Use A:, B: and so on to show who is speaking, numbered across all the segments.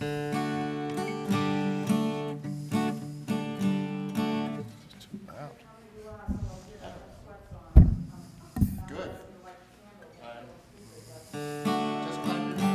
A: Good. Just glad you're here.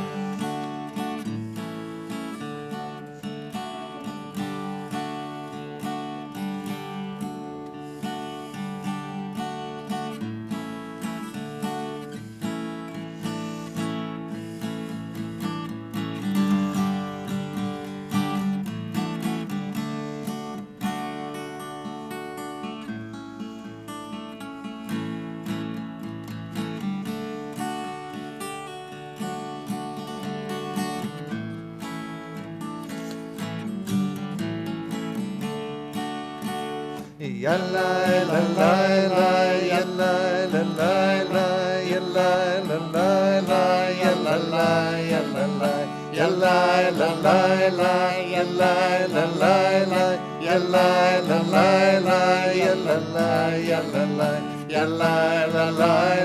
B: Yalla la la la yalla la la la yalla la la la yalla la yalla la yalla la la la yalla la la la yalla la la la yalla la yalla la yalla la la la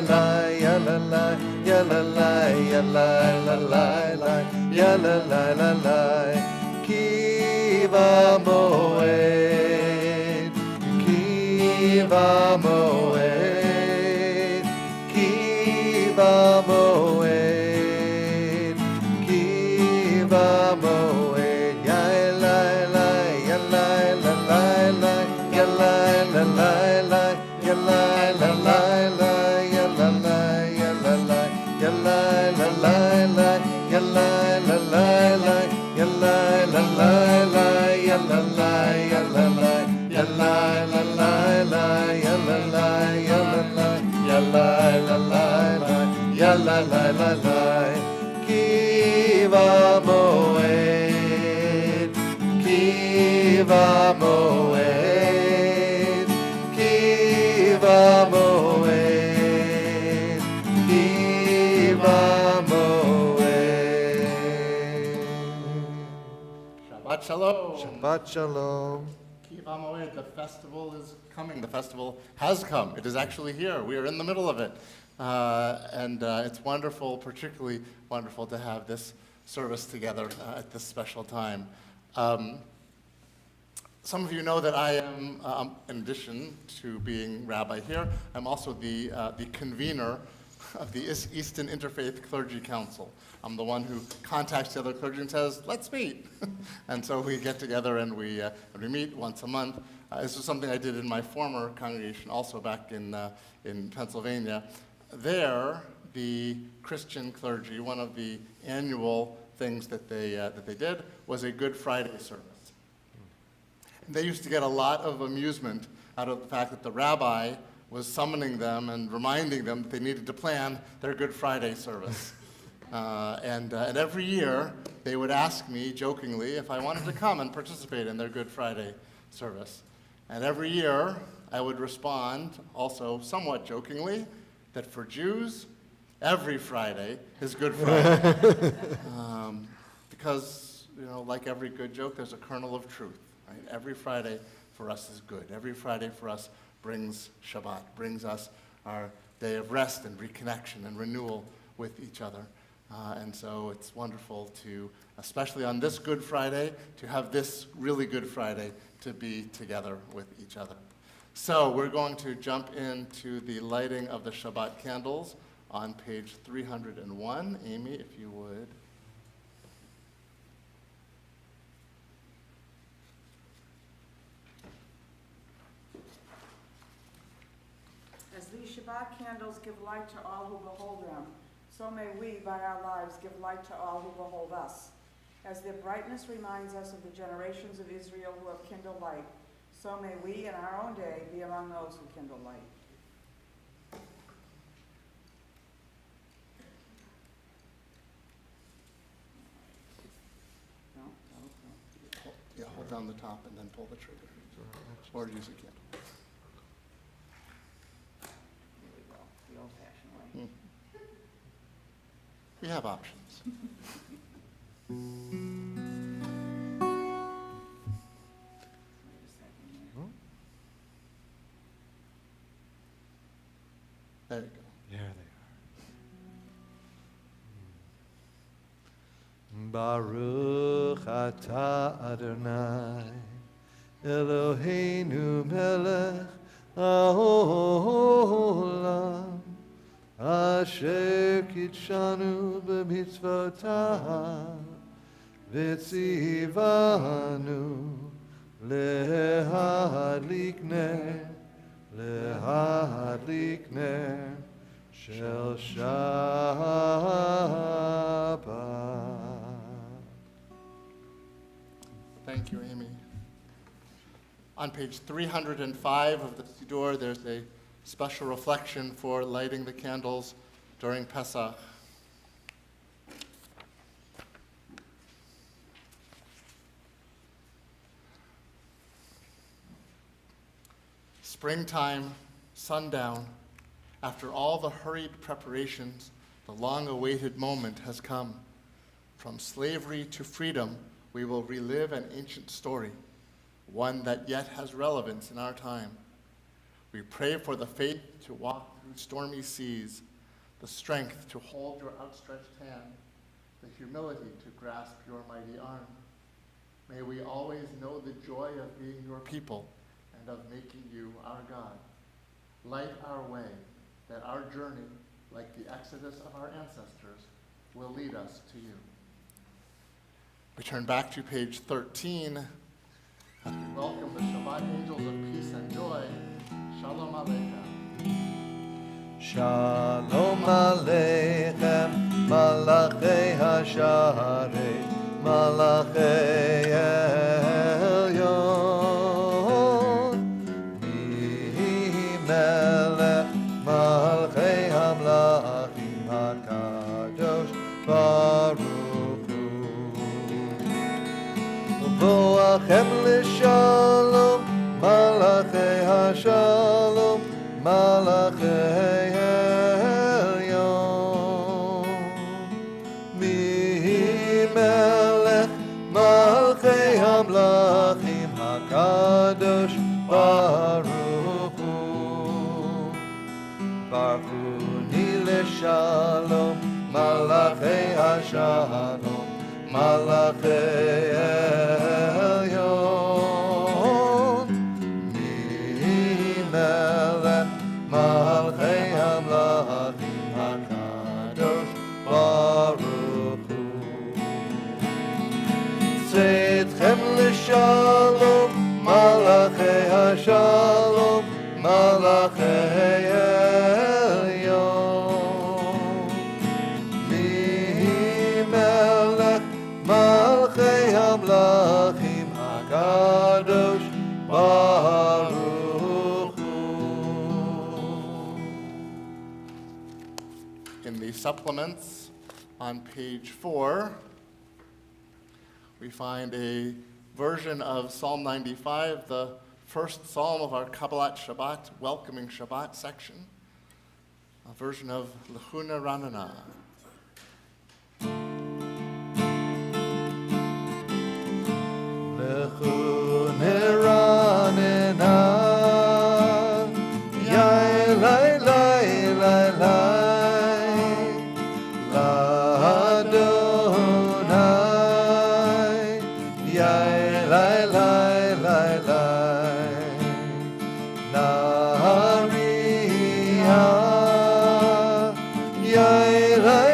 B: yalla la yalla la yalla la la la yalla la la la Kiva Moed Kiva Moed, Kiva Moed, Kiva Moed, ya la la, ya la la la la, ya la la la la, ya la la la la, ya la la, ya la la, ya la la la la, ya la la la la, ya la la la la, ya la la, ya la la. Ya la la la la, ya la la, ya la la, ya la la la la, ya la la la la. Kiva Moed, Kiva Moed, Kiva Moed, Kiva Moed.
A: Shabbat shalom.
B: Shabbat Shalom.
A: Kiva Moed, the festival is coming. The festival has come. It is actually here. We are in the middle of it. And it's wonderful, particularly wonderful to have this service together at this special time. Some of you know that I am, in addition to being rabbi here, I'm also the convener of the Eastern Interfaith Clergy Council. I'm the one who contacts the other clergy and says, let's meet. And so we get together and we meet once a month. This was something I did in my former congregation, also back in Pennsylvania. There, the Christian clergy, one of the annual things that they did was a Good Friday service. And they used to get a lot of amusement out of the fact that the rabbi was summoning them and reminding them that they needed to plan their Good Friday service. And every year, they would ask me jokingly if I wanted to come and participate in their Good Friday service. And every year, I would respond, also somewhat jokingly, that for Jews, every Friday is Good Friday. Because, you know, like every good joke, there's a kernel of truth. Right? Every Friday for us is good. Every Friday for us brings Shabbat, brings us our day of rest and reconnection and renewal with each other. And so it's wonderful to, especially on this Good Friday, to have this really Good Friday to be together with each other. So we're going to jump into the lighting of the Shabbat candles on page 301. Amy, if you would.
C: As these Shabbat candles give light to all who behold them, so may we, by our lives, give light to all who behold us. As their brightness reminds us of the generations of Israel who have kindled light, so may we in our own day be among those who kindle light. No?
A: Yeah, hold down the top and then pull the trigger. Or use a candle.
C: Here we go, the old-fashioned way.
A: We have options.
C: Wait a second here.
A: There you go.
B: There they are. Baruch atah Adonai Eloheinu melech haolam asher kitshanu b'mitzvotav v'tzivanu lehadlik ner shel Shabbat.
A: Thank you, Amy. On page 305 of the Siddur, there's a special reflection for lighting the candles during Pesach. Springtime, sundown, after all the hurried preparations, the long-awaited moment has come. From slavery to freedom, we will relive an ancient story, one that yet has relevance in our time. We pray for the faith to walk through stormy seas, the strength to hold your outstretched hand, the humility to grasp your mighty arm. May we always know the joy of being your people and of making you our God. Light our way, that our journey, like the exodus of our ancestors, will lead us to you. We turn back to page 13 as we welcome the Shabbat angels of peace and joy. Shalom Aleichem.
B: Shalom Aleichem, Malachei Hasharei, Malachei Elyon, Melech Malchei Hamlachim HaKadosh Baruch Hu. Boachem L'Shalom, Malachei HaShalom, Malachei Elyon, Melech Malchei Hamlachim HaKadosh Baruch Hu. Baruchuni L'Shalom, Malachei HaShalom, Malachei Elyon, Melech Malchei Hamlachim HaKadosh Baruch Hu. Tzedchem L'Shalom, Malachei HaShalom, Malachei Elyon, Melech Malchei Hamlachim HaKadosh Baruch Hu.
A: In the supplements on page 4, we find a version of Psalm 95, the first psalm of our Kabbalat Shabbat, welcoming Shabbat section, a version of Lechuna Ranana.
B: Lechuna Ranana, Yai Lai Lai Lai Lai, L'Adonai, Yai Lai Lai Lai Lai, Nariah, Yai Lai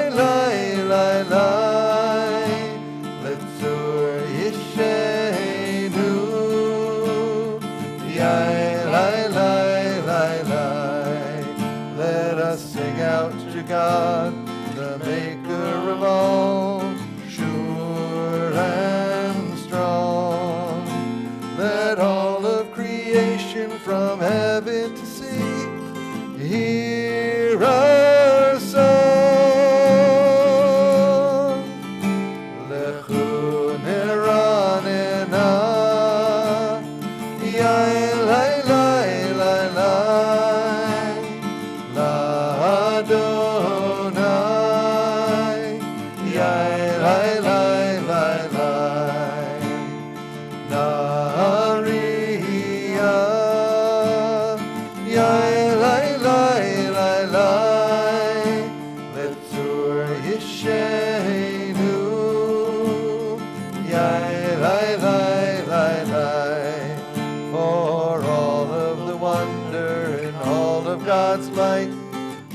B: God's light,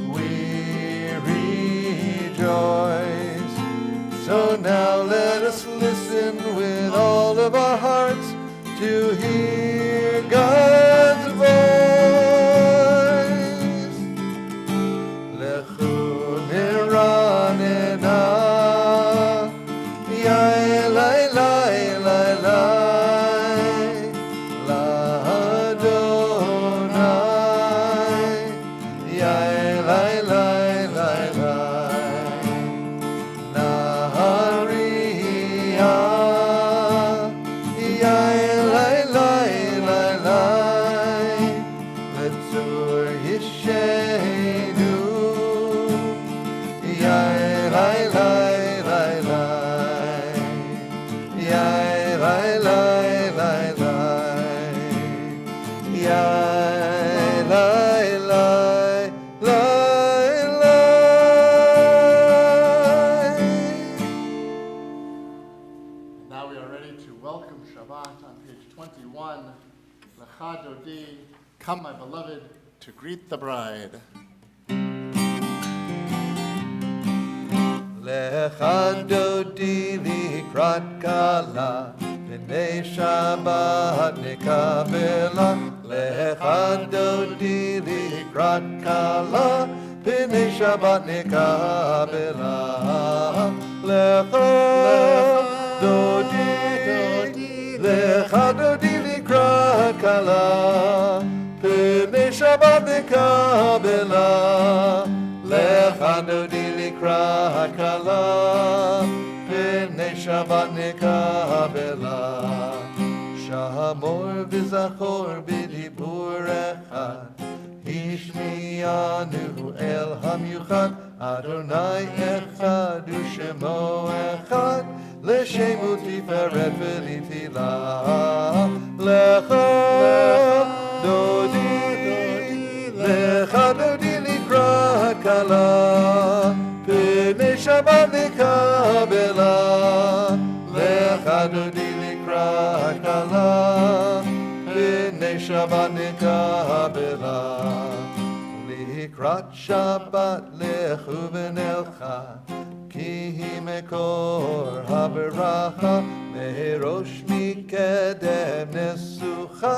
B: we rejoice. So now let us listen with all of our hearts to hear God's voice. Lechu niranena, yai lai lai lai lai, la Adonai, yai lai lai lai lai, Nahariah, yai lai lai lai lai, Letzur Yishenu, yai lai lai lai lai, yai lai lai lai lai, yai lai lai lai lai.
A: Now we are ready to welcome Shabbat on page 21. Lecha Dodi, come my beloved, to greet the bride.
B: Lecha Dodi likrat kala, b'nei Shabbat nekabela. Lecha Dodi likrat kala, b'nei Shabbat nekabela. Lecha Dodi, Lecha Dodi likrat kala, b'nei Shabbat nekabela. Lecha Dodi likrat kala, b'nei Shabbat nekabela. Shamor v'zachor b'dibur echad, Ishmiyanu el hamyuchad, Adonai echad u'shemo echad, L'shemu tiferet v'litila. Lecha Dodi, Lecha Dodi likrat kala, b'nei Shabbat nekabela. Lecha Dodi likrat kala, b'nei Shabbat nekabela. Likrat Shabbat lechu v'nelcha, ki hi mekor haberacha, merosh mikedem nesucha,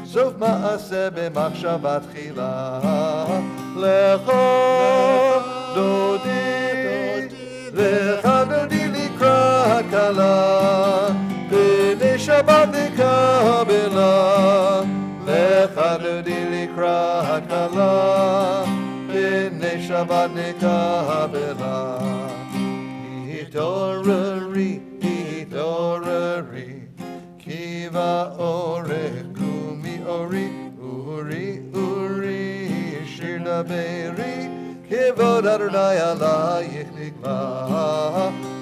B: sof maaseh b'machshavat chila. Lecha Dodi, Lecha Dodi likrat kala, b'nei Shabbat nekabela. Lecha Dodi likrat kala, b'nei Shabbat nekabela. Hitorari, hitorari, kiva orech gumi ori, uri, uri, shir naberi, kivod Adonai alayich nigla.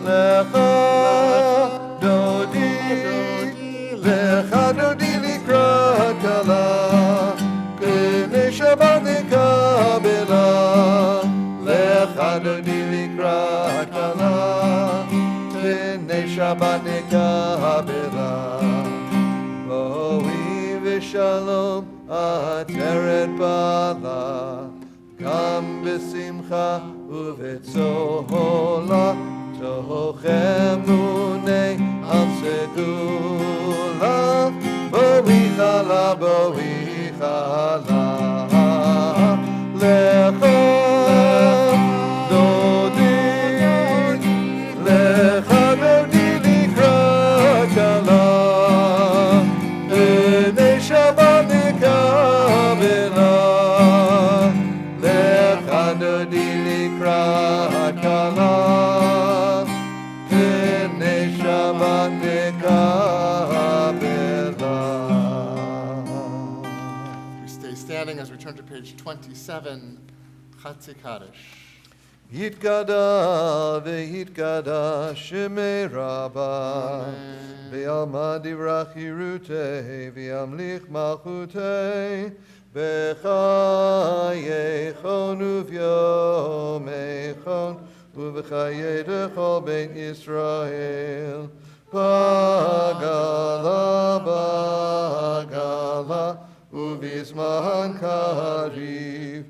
B: Lecha Dodi, Lecha Dodi likrat kala, b'nei Shabbat nekabela. Lecha Dodi likrat kala, b'nei Shabbat nekabela. Boi v'shalom ateret bala, gam b'simcha u'v'tzola, tochemunei am segula. Boi chala, boi chala. Lecha Dodi, Lecha Dodi likrat kala, b'nei Shabbat nekabela. Lecha Dodi likrat kala, b'nei Shabbat nekabela.
A: We stay standing as we turn to page 27, Chatzi Kaddish.
B: Yitkada v'yitkada shemei Rabba, v'yalma divrach yirutei, v'yamlich malchutei, v'chayechon uv'yomechon, uv'chayei dechol ben Yisrael. Bagala, bagala, uv'izman kariv,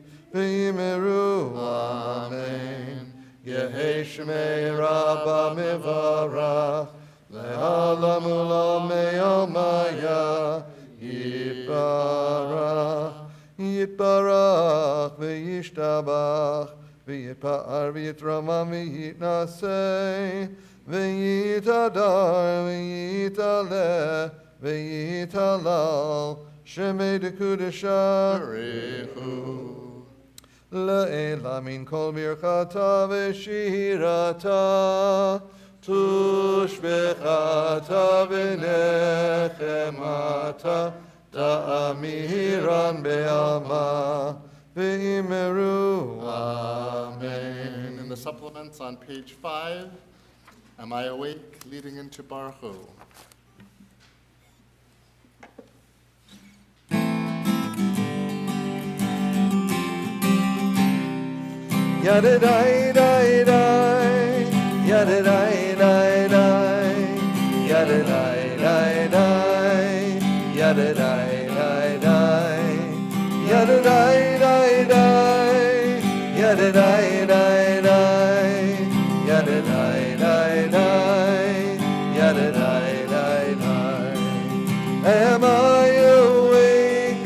B: Shalom Ulam Me'omaya Yitbarach Yitbarach V'yishtabach V'yitpa'ar V'yitramam V'yitnaseh V'yitadar V'yitaleh V'yitalal Shemei Dekudesha
A: Barechu.
B: Le'ela min kol birchata v'shirata tushbechata v'nechemata ta'amiran be'alma v'imeru.
A: Amen. In the supplements on page 5, Am I Awake, leading into Baruch Hu.
B: Yadidai-dai-dai, yadidai-dai-dai, yadidai-dai-dai, yadidai-dai-dai, yadidai-dai-dai, yadidai-dai-dai, yadidai-dai-dai, yadidai-dai-dai. Am I awake?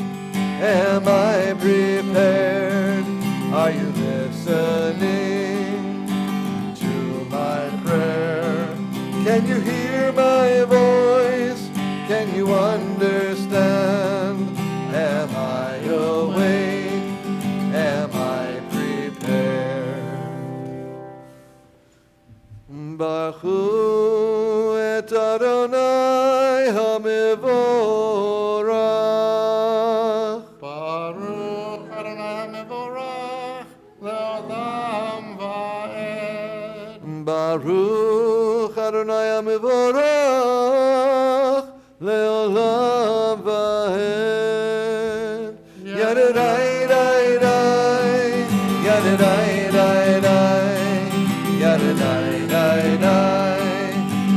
B: Am I prepared? Are you listening to my prayer? Can you hear my voice? Can you understand? Am I awake? Am I prepared? Baruch Hu et Adonai HaMevorach.
A: Baruch Adonai HaMevorach le'olam va'ed.
B: Baruch Adonai HaMevorach le'olam va'ed. Yadidai-dai-dai, yadidai-dai-dai, yadidai-dai-dai,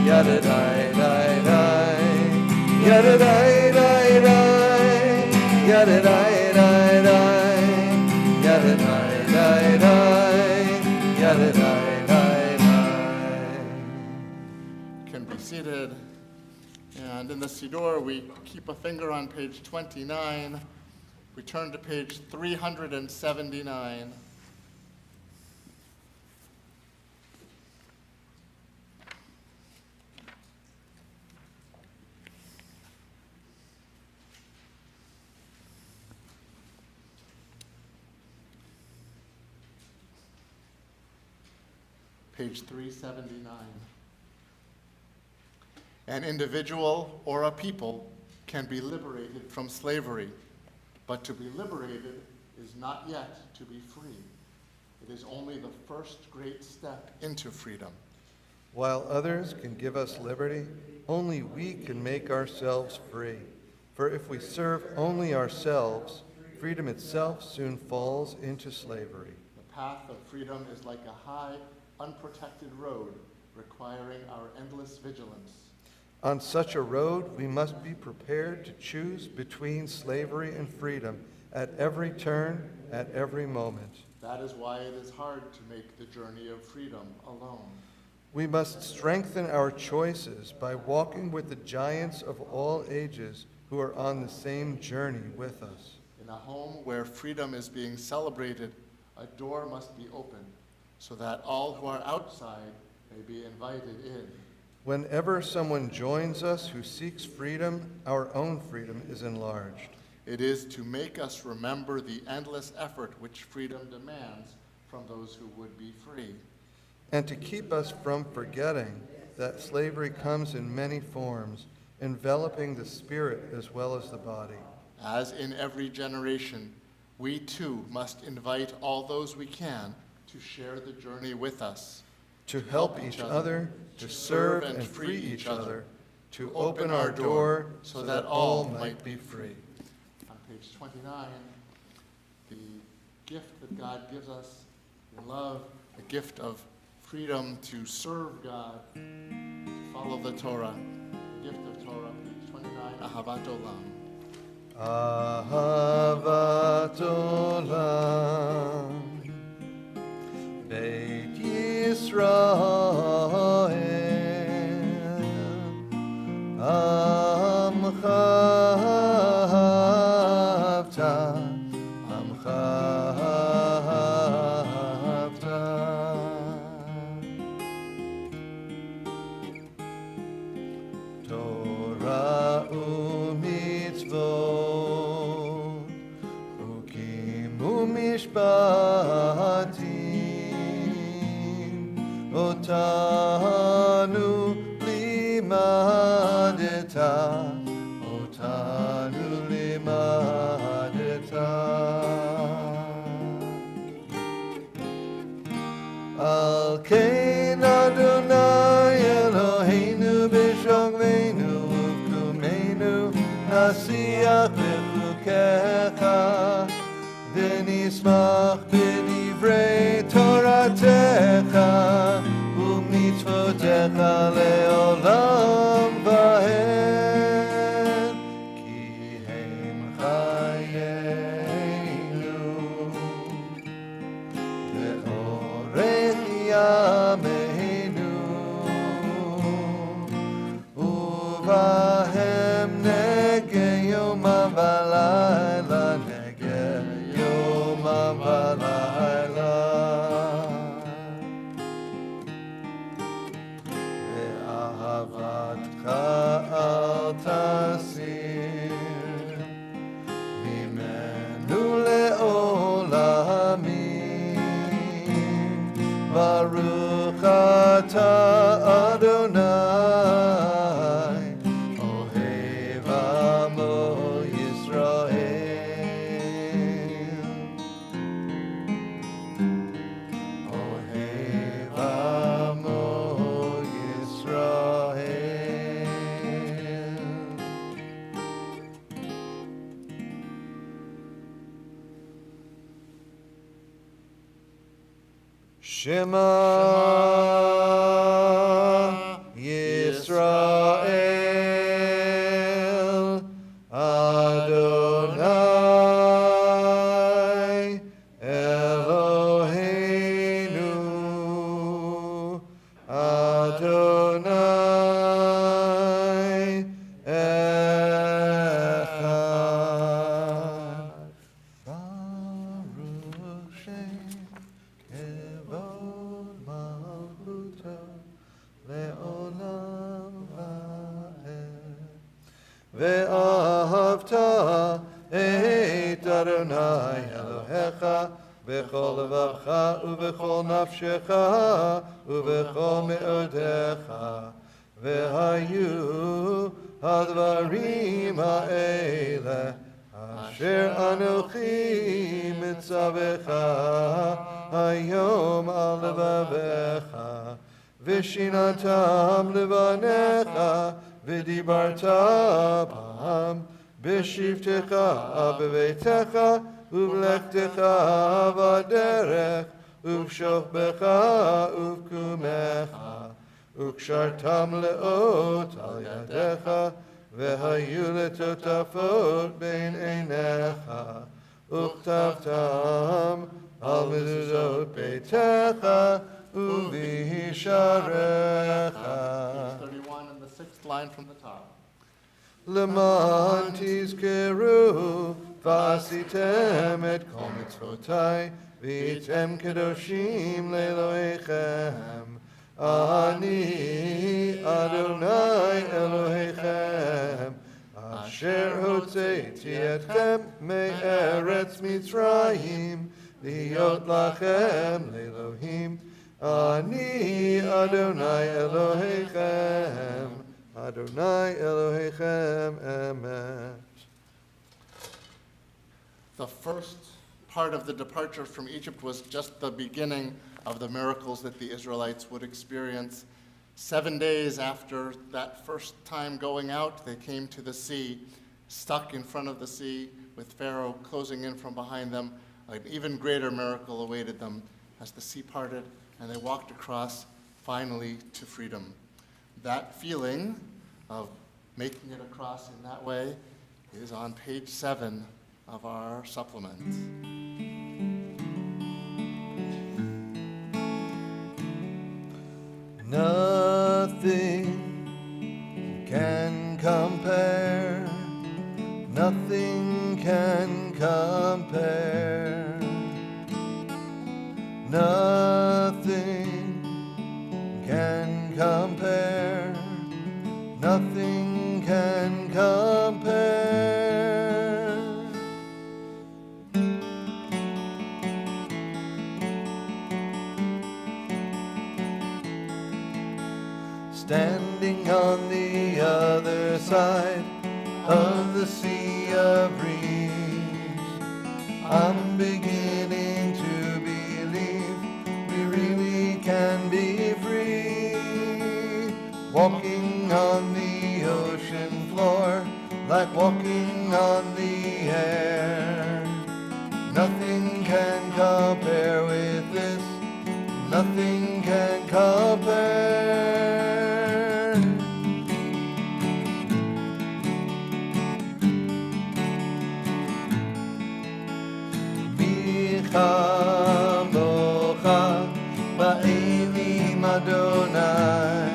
B: yadidai-dai-dai, yadidai-dai-dai, yadidai-dai-dai, yadidai-dai-dai, yadidai-dai-dai.
A: Can be seated. And in the Siddur, we keep a finger on page 29. We turn to page 379. Page 379. An individual or a people can be liberated from slavery, but to be liberated is not yet to be free. It is only the first great step into freedom.
B: While others can give us liberty, only we can make ourselves free. For if we serve only ourselves, freedom itself soon falls into slavery.
A: The path of freedom is like a high, unprotected road requiring our endless vigilance.
B: On such a road, we must be prepared to choose between slavery and freedom at every turn, at every moment.
A: That is why it is hard to make the journey of freedom alone.
B: We must strengthen our choices by walking with the giants of all ages who are on the same journey with us.
A: In a home where freedom is being celebrated, a door must be opened so that all who are outside may be invited in.
B: Whenever someone joins us who seeks freedom, our own freedom is enlarged.
A: It is to make us remember the endless effort which freedom demands from those who would be free.
B: And to keep us from forgetting that slavery comes in many forms, enveloping the spirit as well as the body.
A: As in every generation, we too must invite all those we can to share the journey with us,
B: to help each other, to serve and free each other, to open our door so that all might be free.
A: On page 29, the gift that God gives us in love, the gift of freedom to serve God, to follow the Torah, the gift of Torah, page 29, Ahavat Olam.
B: Ahavat Olam, Beit Yisrael, Amcha Havta, Amcha Havta. Torah u'mitzvot, chukim u'mishpatim, otanu limadeta, otanu limadeta. Al kein Adonai Eloheinu b'shogmeinu uvkumenu nasiach b'chukecha v'nismach b'divrei Toratecha u'mitzvotecha le'olam v'hem ki hem chayenu ve'orech yameinu uvahem nege yomam v'layla nege yomam v'layla ve'ahavatcha al tasir mimenu le'olamim Baruch atah Adonai Ohev Amo Yisrael Ohev Amo Yisrael Shema Yisrael Adonai Eloheinu Adonai Echad Baruch Shem Kevod Malchuto Le'olam Va'ed Ve'ahavta et Adonai Elohecha B'chol levacha u'b'chol nafshecha u'b'chol me'odecha Ve'hayu hadvarim ha'ele Asher Anochi mitzavecha hayom al levavecha V'shinatam levanecha v'dibarta bam b'shivtecha b'veitecha u'b'lechtecha v'derech u'v'shochbecha u'v'kumecha u'kshartam le'ot al yadecha v'hayu letotafot bein einecha u'chtavtam al mezuzot beitecha u'v'hisharecha.
A: Page 31 and the 6th line from the top.
B: Leman tizkeru v'asitem et kol mitzvotai v'yitem kedoshim le'elohechem ani Adonai Elohechem asher hotzeiti etchem me'eretz Mitzrayim liot lachem le'elohim ani Adonai Elohechem Adonai Elohechem Emet.
A: The first part of the departure from Egypt was just the beginning of the miracles that the Israelites would experience. 7 days after that first time going out, they came to the sea, stuck in front of the sea with Pharaoh closing in from behind them. An even greater miracle awaited them as the sea parted and they walked across finally to freedom. That feeling of making it across in that way is on page 7 of our supplement.
B: Nothing can compare. Nothing can compare. Nothing can compare. Nothing can compare. Standing on the other side of the sea of dreams, I'm beginning to believe we really can be free. Walking on the ocean floor, like walking on the air. Nothing can compare with this. Nothing can compare. Mocha ba'elim Adonai,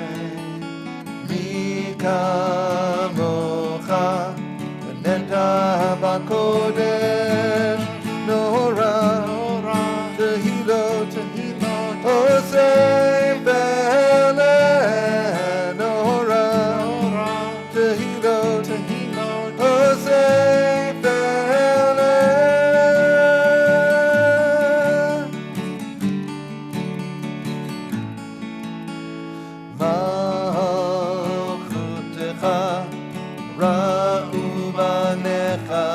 B: mi kamocha neta b'kodesh, nora tehilot osei vele, nora tehilot osei vele. Ra'u banecha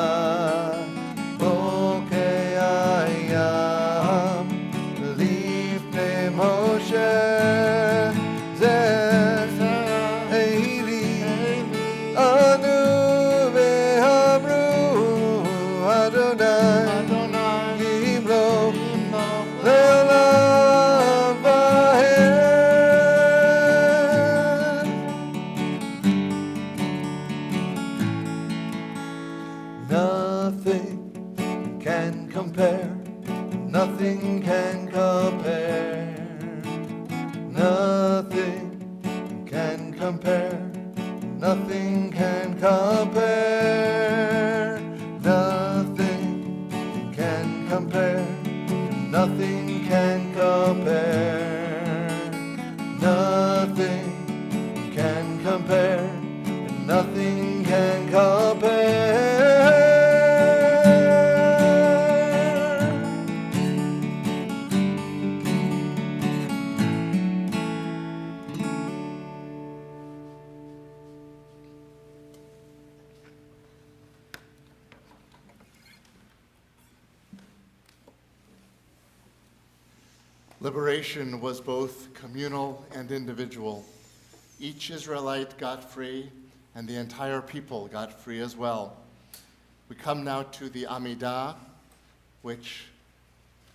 B: bokei hayam lifnei Moshe zeh eili anu ve'amru Adonai yimloch le'olam va'ed. Nothing can compare. Nothing can compare. Nothing can compare. Nothing can compare. Nothing can compare. Nothing can compare. Nothing can compare. Nothing can compare.
A: Liberation was both communal and individual. Each Israelite got free, and the entire people got free as well. We come now to the Amidah, which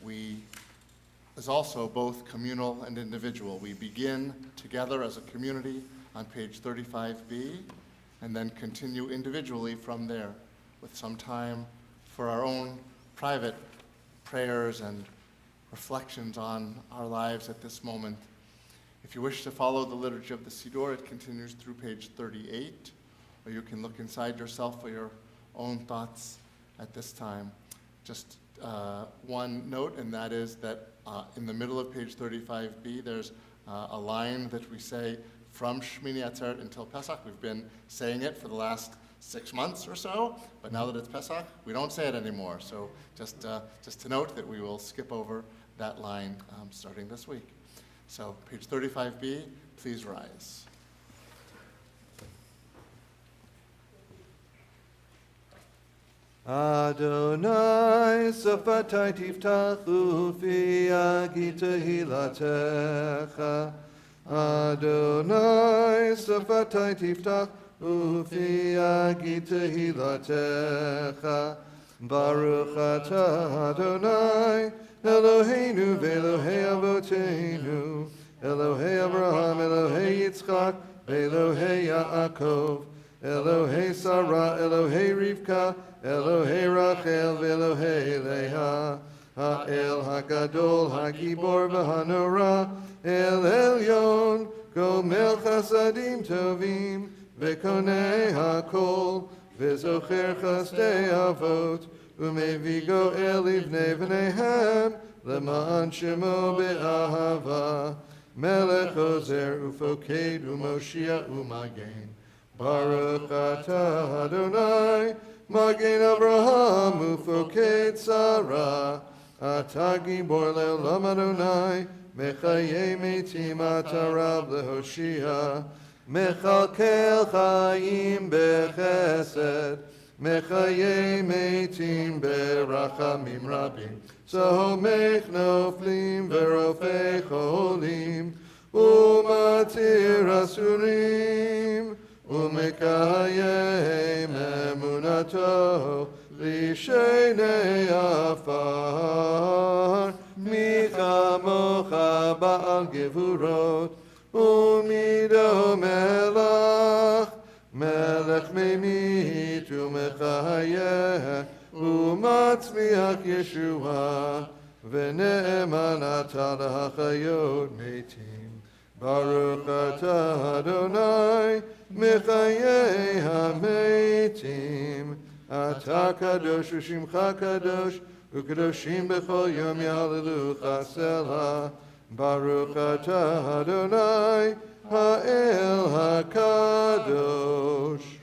A: is also both communal and individual. We begin together as a community on page 35b, and then continue individually from there, with some time for our own private prayers and reflections on our lives at this moment. If you wish to follow the liturgy of the Siddur, it continues through page 38, or you can look inside yourself for your own thoughts at this time. Just one note, and that is that in the middle of page 35b, there's a line that we say from Shmini Atzeret until Pesach. We've been saying it for the last 6 months or so, but now that it's Pesach, we don't say it anymore. So just to note that we will skip over that line starting this week. So page 35b, please rise.
B: Adonai Safatai Tiftachu Fi Agita Hilatecha. Adonai Safatai Tiftachu Fi Agita Hilatecha. Baruch Atah Adonai Eloheinu ve'Elohei Avoteinu, Elohei Abraham, Elohei Yitzchak, Elohei Yaakov, Elohei Sarah, Elohei Rivka, Elohei Rachel, Elohei Leah, Ha'el HaGadol, HaGibor v'Hanora, El Elyon, Gomel Chasadim Tovim, וקונה הכל, וזוכר חסדי אבות, ומביא גואל לבני בניהם, למען שמו באהבה. מלך עוזר ופוקד ומושיע ומגן. ברוך אתה אדוני, מגן אברהם ופוקד שרה. אתה גיבור לעולם אדוני, מחיי מתים אתה רב להושיע. מכלכל חיים בחסד, מחיי מתים ברחמים רבים. סומך נופלים ורופא חולים, ומתיר אסורים, ומקיים אמונתו לשני עפר. מי כמוך בעל גבורות, ומידו מלך, מלך ממית ומחיה, ומצמיח ישועה, ונאמן אתה להחיות מתים. ברוך אתה אדוני, מחיי המתים. אתה קדוש ושמך קדוש, וקדושים בכל יום יהללוך סלה. ברוך אתה אדוני, האל הקדוש.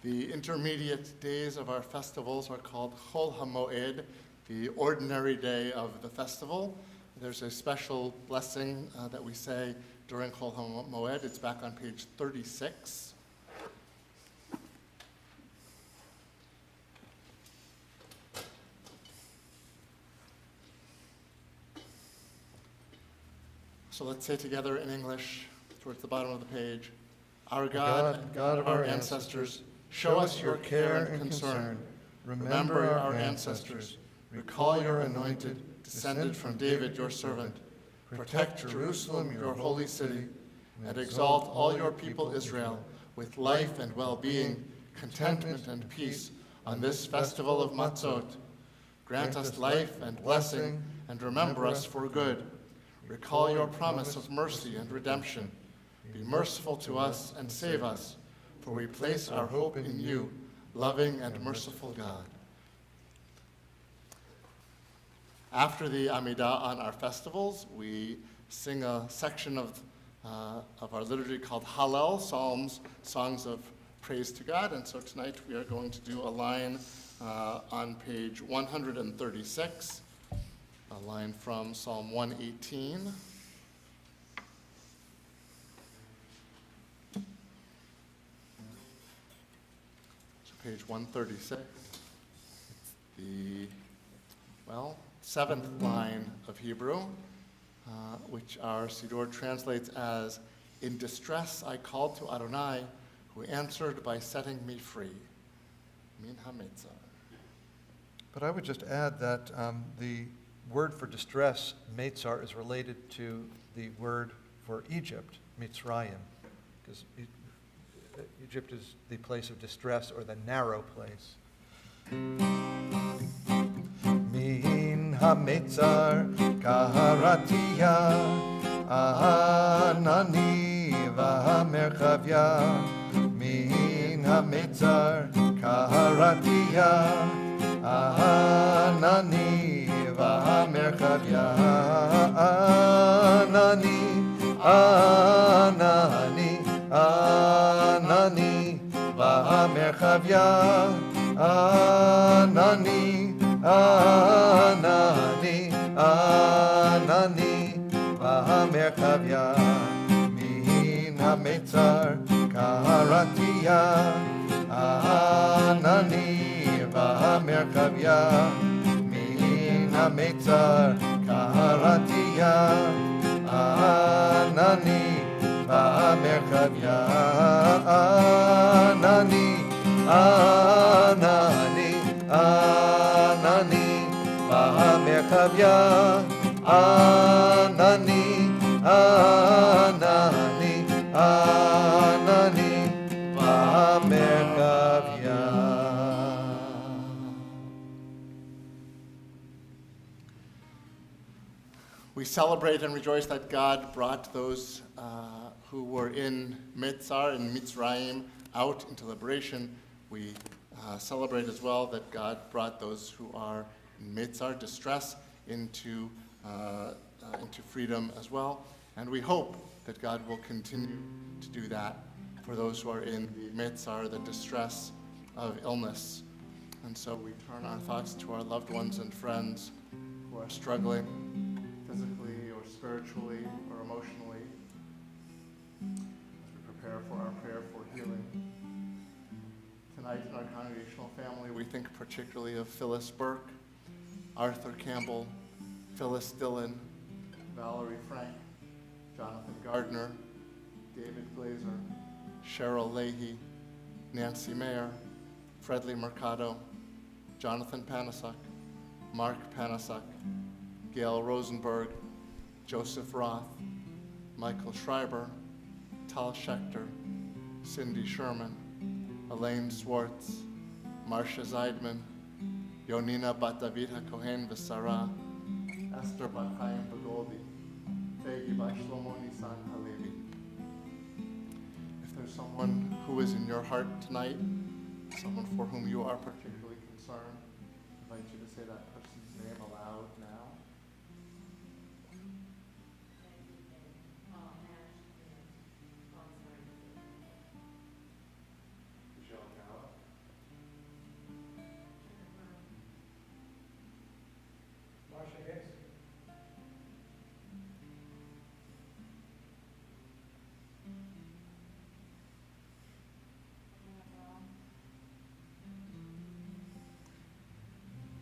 A: The intermediate days of our festivals are called Chol HaMoed, the ordinary day of the festival. There's a special blessing that we say during Chol HaMoed. It's back on page 36. So let's say together in English, towards the bottom of the page. Our God,
B: God of our ancestors, show us your care and concern. Remember our ancestors. Recall your anointed, descended from David your servant. Protect Jerusalem, your holy city, and exalt all your people Israel with life and well-being, contentment and peace on this festival of Matzot. Grant us life and blessing, and remember us for good. Recall your promise of mercy and redemption. Be merciful to us and save us, for we place our hope in you, loving and merciful God. After the Amidah on our festivals, we sing a section of our liturgy called Hallel, Psalms, songs of praise to God. And so tonight we are going to do a line on page 136.
A: a line from Psalm 118. Page 136. The, seventh line of Hebrew, which our Siddur translates as, "In distress I called to Adonai, who answered by setting me free." Min hametzar.
B: But I would just add that the word for distress, Meitzar, is related to the word for Egypt, Mitzrayim, because Egypt is the place of distress, or the narrow place. Min hametzar kaharatia anani v'hamerchavya. Min hametzar kaharatia anani v'hamerchavya. Anani v'hamerchavya. Anani v'hamerchavya. Min hametzar kaharatia. Anani v'hamerchavya. Min hametzar kaharatia. Anani v'hamerchavya. Anani v'hamerchavya. Anani v'hamerchavya.
A: We celebrate and rejoice that God brought those who were in Mitzar and Mitzrayim out into liberation. We celebrate as well that God brought those who are in Mitzar, distress, into freedom as well. And we hope that God will continue to do that for those who are in the Mitzar, the distress of illness. And so we turn our thoughts to our loved ones and friends who are struggling physically or spiritually or emotionally as we prepare for our prayer for healing. Tonight in our congregational family, we think particularly of Phyllis Burke, Arthur Campbell, Phyllis Dillon, Valerie Frank, Jonathan Gardner, David Glazer, Cheryl Leahy, Nancy Mayer, Fredley Mercado, Jonathan Panasuk, Mark Panasuk, Gail Rosenberg, Joseph Roth, Michael Schreiber, Tal Schechter, Cindy Sherman, Elaine Swartz, Marcia Zeidman, Yonina Bat David HaKohen V'Sara, Esther Bat Chaim Bagoldi, Fegi Bat Shlomo Nisan Halevi. If there's someone who is in your heart tonight, someone for whom you are particularly concerned, I invite you to say that person's name aloud now. Michelle Calla.
D: Marsha Hicks.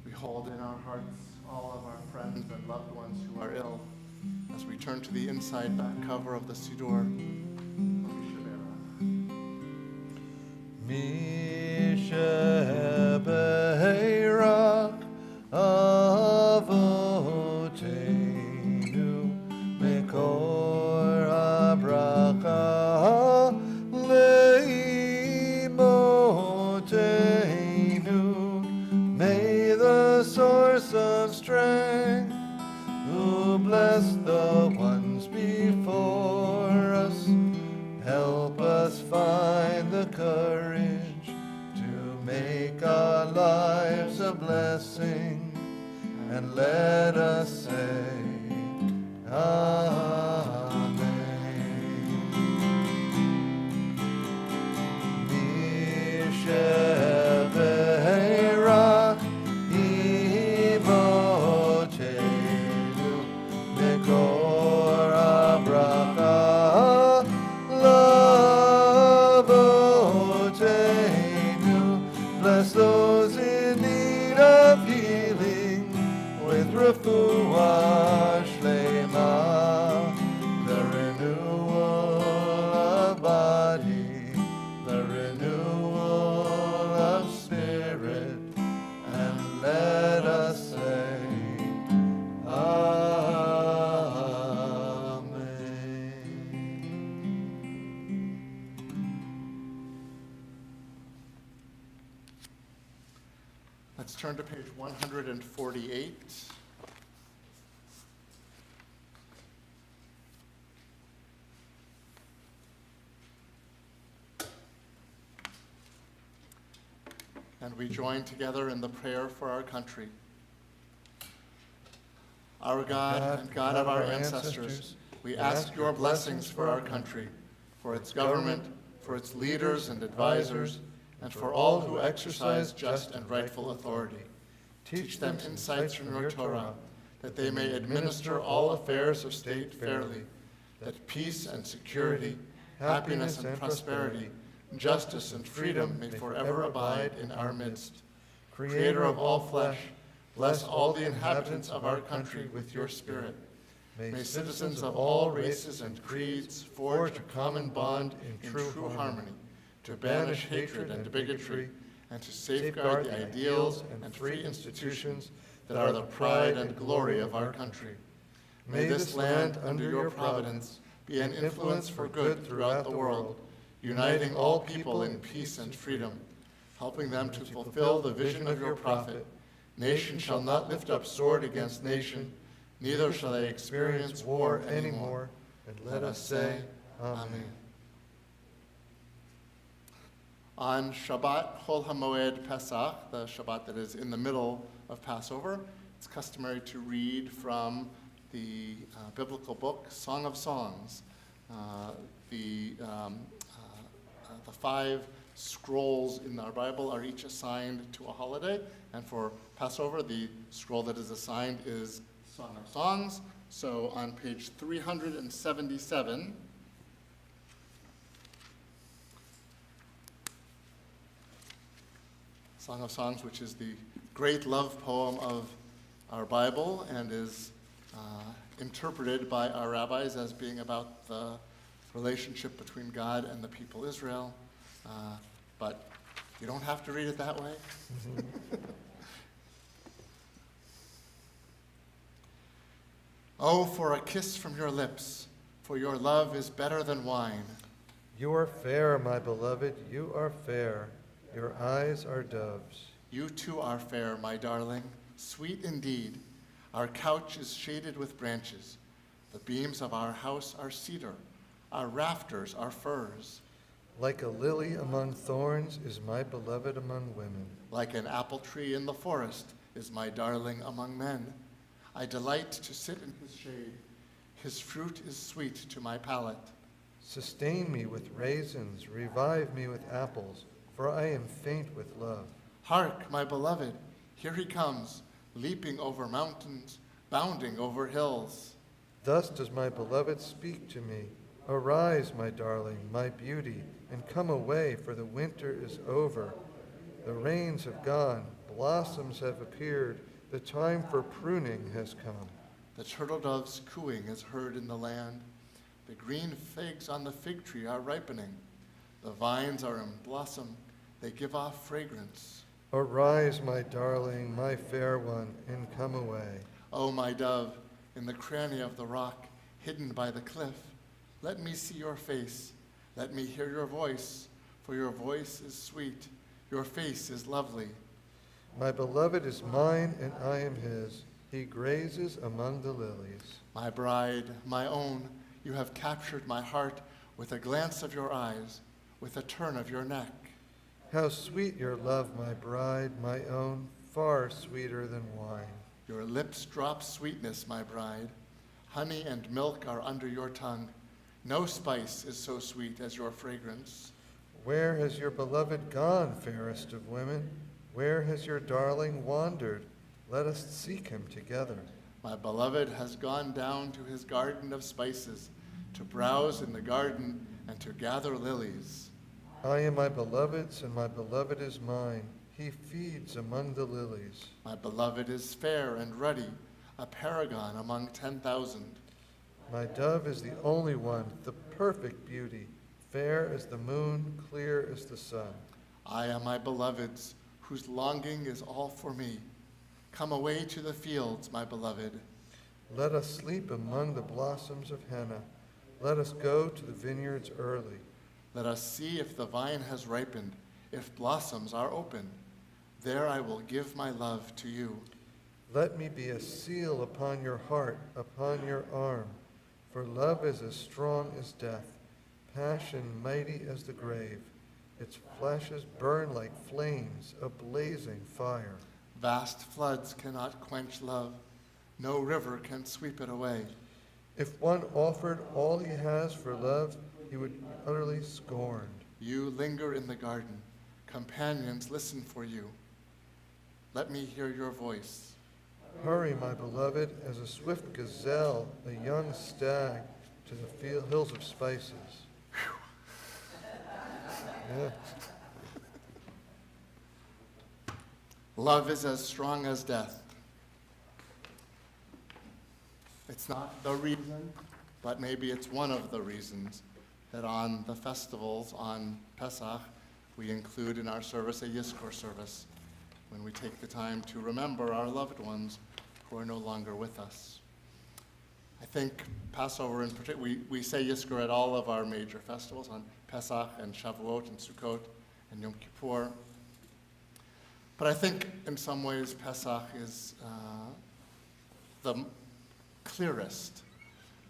A: We hold in our hearts all of our friends and loved ones who are ill as we turn to the inside back cover of the Siddur.
B: Mishabeirach Avoteinu Mekor Habracha Leimoteinu. May the source of strength who bless the ones before us help us find the courage to make our lives a blessing, and let us say Amen. Mishabeirach Imoteinu Torah bracha, Lavotenu. Bless those in need of healing with refuah shlema, the renewal of body, the renewal of spirit, and let us say,
A: Let's turn to page 148. And we join together in the prayer for our country. Our God and God of our ancestors, we ask your blessings for our country, for its government, for its leaders and advisors, and for all who exercise just and rightful authority. Teach them insights from your Torah, that they may administer all affairs of state fairly, that peace and security, happiness and prosperity, justice and freedom may forever abide in our midst. Creator of all flesh, bless all the inhabitants of our country with your Spirit. May citizens of all races and creeds forge a common bond in true harmony, to banish hatred and bigotry, and to safeguard the ideals and free institutions that are the pride and glory of our country. May this land, under your providence, be an influence for good throughout the world, uniting all people in peace and freedom, helping them to fulfill the vision of your prophet. Nation shall not lift up sword against nation, neither shall they experience war anymore.
B: And let us say, Amen.
A: On Shabbat Chol HaMoed Pesach, the Shabbat that is in the middle of Passover, it's customary to read from the biblical book, Song of Songs. The 5 scrolls in our Bible are each assigned to a holiday, and for Passover, the scroll that is assigned is Song of Songs. So on page 377, Song of Songs, which is the great love poem of our Bible and is interpreted by our rabbis as being about the relationship between God and the people Israel. But you don't have to read it that way. Oh, for a kiss from your lips, for your love is better than wine.
B: You are fair, my beloved, you are fair. Your eyes are doves.
A: You too are fair, my darling, sweet indeed. Our couch is shaded with branches. The beams of our house are cedar. Our rafters are firs.
B: Like a lily among thorns is my beloved among women.
A: Like an apple tree in the forest is my darling among men. I delight to sit in his shade. His fruit is sweet to my palate.
B: Sustain me with raisins, revive me with apples, for I am faint with love.
A: Hark, my beloved, here he comes, leaping over mountains, bounding over hills.
B: Thus does my beloved speak to me. Arise, my darling, my beauty, and come away, for the winter is over. The rains have gone, blossoms have appeared, the time for pruning has come.
A: The turtle dove's cooing is heard in the land. The green figs on the fig tree are ripening. The vines are in blossom, they give off fragrance.
B: Arise, my darling, my fair one, and come away.
A: O my dove, in the cranny of the rock, hidden by the cliff, let me see your face, let me hear your voice, for your voice is sweet, your face is lovely.
B: My beloved is mine, and I am his. He grazes among the lilies.
A: My bride, my own, you have captured my heart with a glance of your eyes, with a turn of your neck.
B: How sweet your love, my bride, my own, far sweeter than wine.
A: Your lips drop sweetness, my bride. Honey and milk are under your tongue. No spice is so sweet as your fragrance.
B: Where has your beloved gone, fairest of women? Where has your darling wandered? Let us seek him together.
A: My beloved has gone down to his garden of spices to browse in the garden and to gather lilies.
B: I am my beloved's, and my beloved is mine. He feeds among the lilies.
A: My beloved is fair and ruddy, a paragon among 10,000.
B: My dove is the only one, the perfect beauty, fair as the moon, clear as the sun.
A: I am my beloved's, whose longing is all for me. Come away to the fields, my beloved.
B: Let us sleep among the blossoms of henna. Let us go to the vineyards early.
A: Let us see if the vine has ripened, if blossoms are open. There I will give my love to you.
B: Let me be a seal upon your heart, upon your arm. For love is as strong as death, passion mighty as the grave. Its flashes burn like flames, a blazing fire.
A: Vast floods cannot quench love. No river can sweep it away.
B: If one offered all he has for love, he would be utterly scorned.
A: You linger in the garden. Companions listen for you. Let me hear your voice.
B: Hurry, my beloved, as a swift gazelle, a young stag, to the hills of spices. Yeah.
A: Love is as strong as death. It's not the reason, but maybe it's one of the reasons that on the festivals, on Pesach, we include in our service a Yizkor service, when we take the time to remember our loved ones who are no longer with us. I think Passover in particular, we say Yizkor at all of our major festivals, on Pesach and Shavuot and Sukkot and Yom Kippur. But I think in some ways Pesach is the clearest,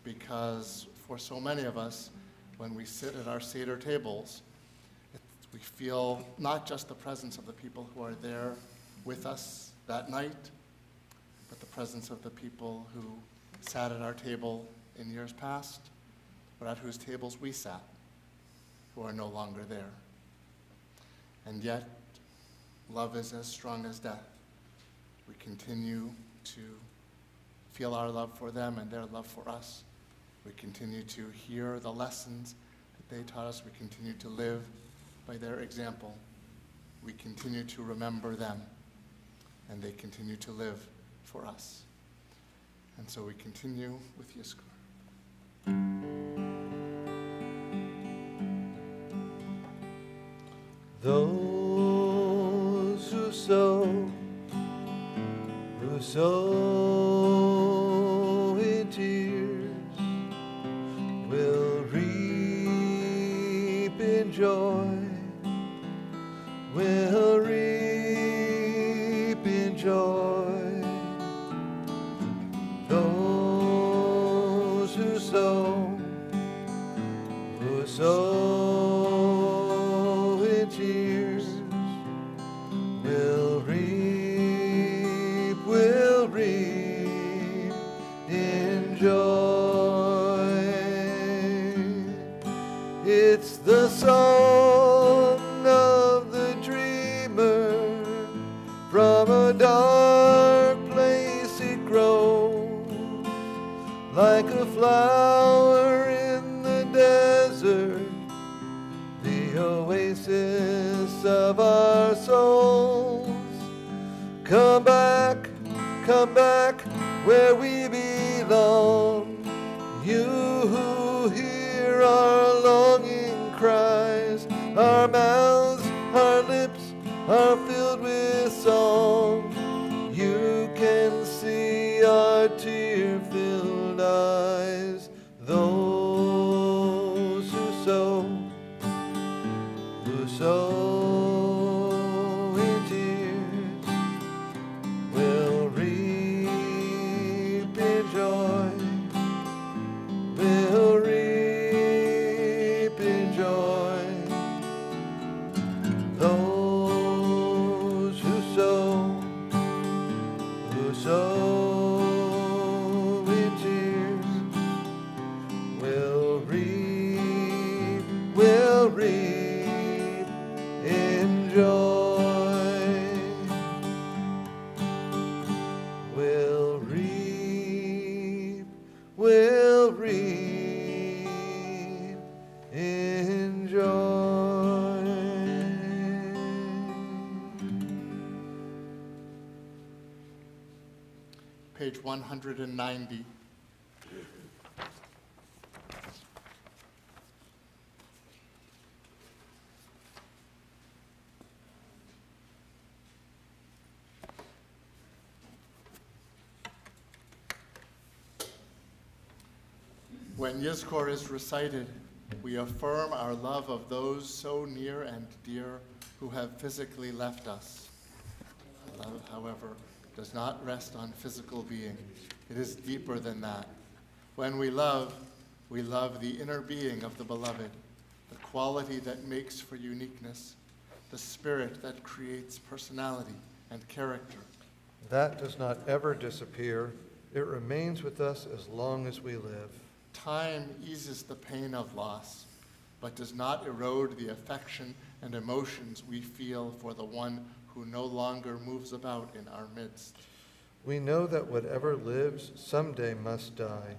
A: because for so many of us, when we sit at our Seder tables, we feel not just the presence of the people who are there with us that night, but the presence of the people who sat at our table in years past, or at whose tables we sat, who are no longer there. And yet, love is as strong as death. We continue to feel our love for them and their love for us. We continue to hear the lessons that they taught us. We continue to live by their example. We continue to remember them, and they continue to live for us. And so we continue with Yizkor.
B: Those who sow in tears will reap in joy, will reap in joy. Those who sow in tears will reap in joy. It's the song of the dreamer. From a dark place it grows, like a flower in the desert, the oasis of our souls. Come back, where we belong. You who hear our longing cries, our mouths, our lips are filled with song. You can see our tear-filled eyes. Those who sow in tears will reap in joy. will reap in joy.
A: Page 190. When Yizkor is recited, we affirm our love of those so near and dear who have physically left us. Love, however, does not rest on physical being. It is deeper than that. When we love the inner being of the beloved, the quality that makes for uniqueness, the spirit that creates personality and character.
B: That does not ever disappear. It remains with us as long as we live.
A: Time eases the pain of loss, but does not erode the affection and emotions we feel for the one who no longer moves about in our midst.
B: We know that whatever lives someday must die.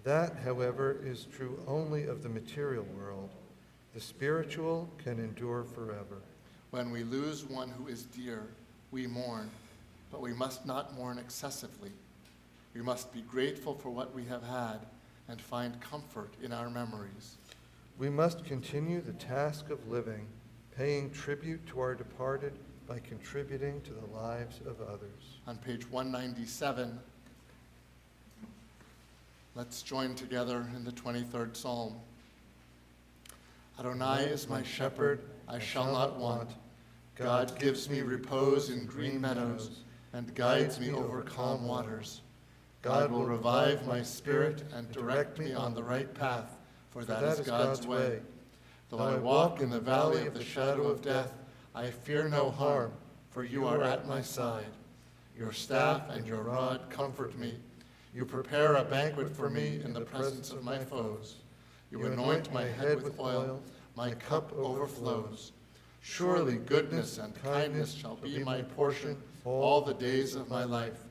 B: That, however, is true only of the material world. The spiritual can endure forever.
A: When we lose one who is dear, we mourn, but we must not mourn excessively. We must be grateful for what we have had and find comfort in our memories.
B: We must continue the task of living, paying tribute to our departed by contributing to the lives of others.
A: On page 197, let's join together in the 23rd Psalm. Adonai is my shepherd, I shall not want. God gives me repose in green meadows and guides me over calm waters. God will revive my spirit and direct me on the right path, for that is God's way. Though I walk in the valley of the shadow of death, I fear no harm, for you are at my side. Your staff and your rod comfort me. You prepare a banquet for me in the presence of my foes. You anoint my head with oil, my cup overflows. Surely goodness and kindness shall be my portion all the days of my life,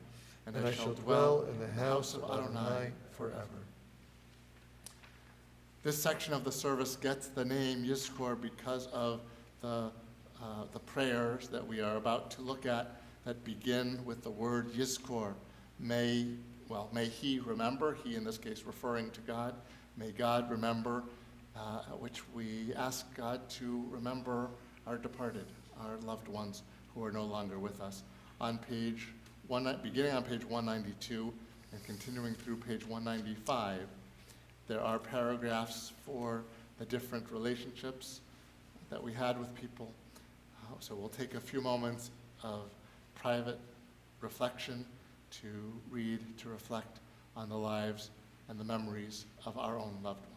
A: and I shall dwell in the house of Adonai forever. This section of the service gets the name Yizkor because of the prayers that we are about to look at that begin with the word Yizkor. May he remember, he in this case referring to God, may God remember, which we ask God to remember our departed, our loved ones who are no longer with us. Beginning on page 192 and continuing through page 195, there are paragraphs for the different relationships that we had with people. So we'll take a few moments of private reflection to read, to reflect on the lives and the memories of our own loved ones.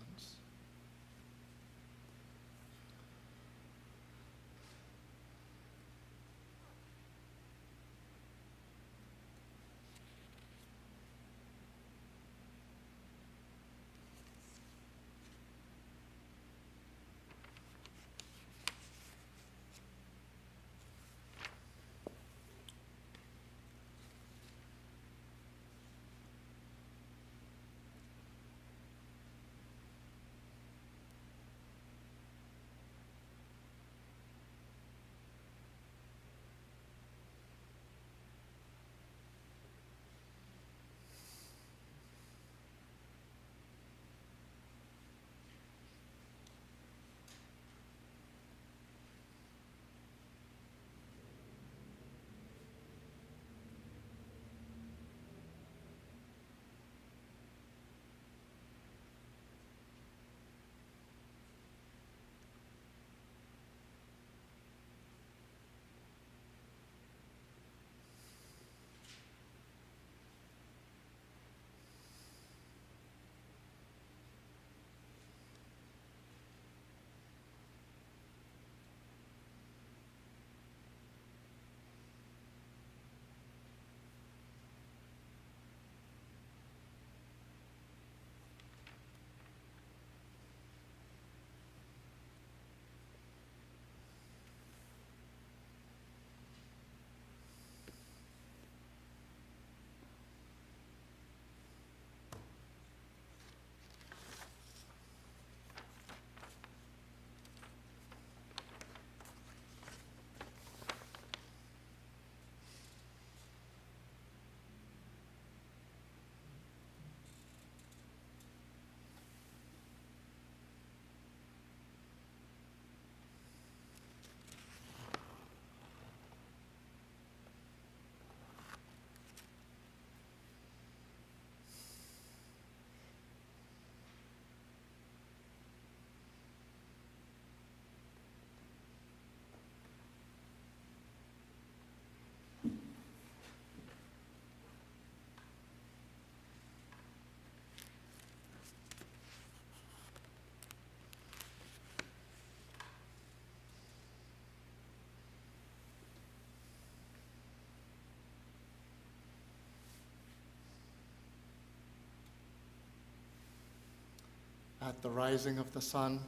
A: At the rising of the sun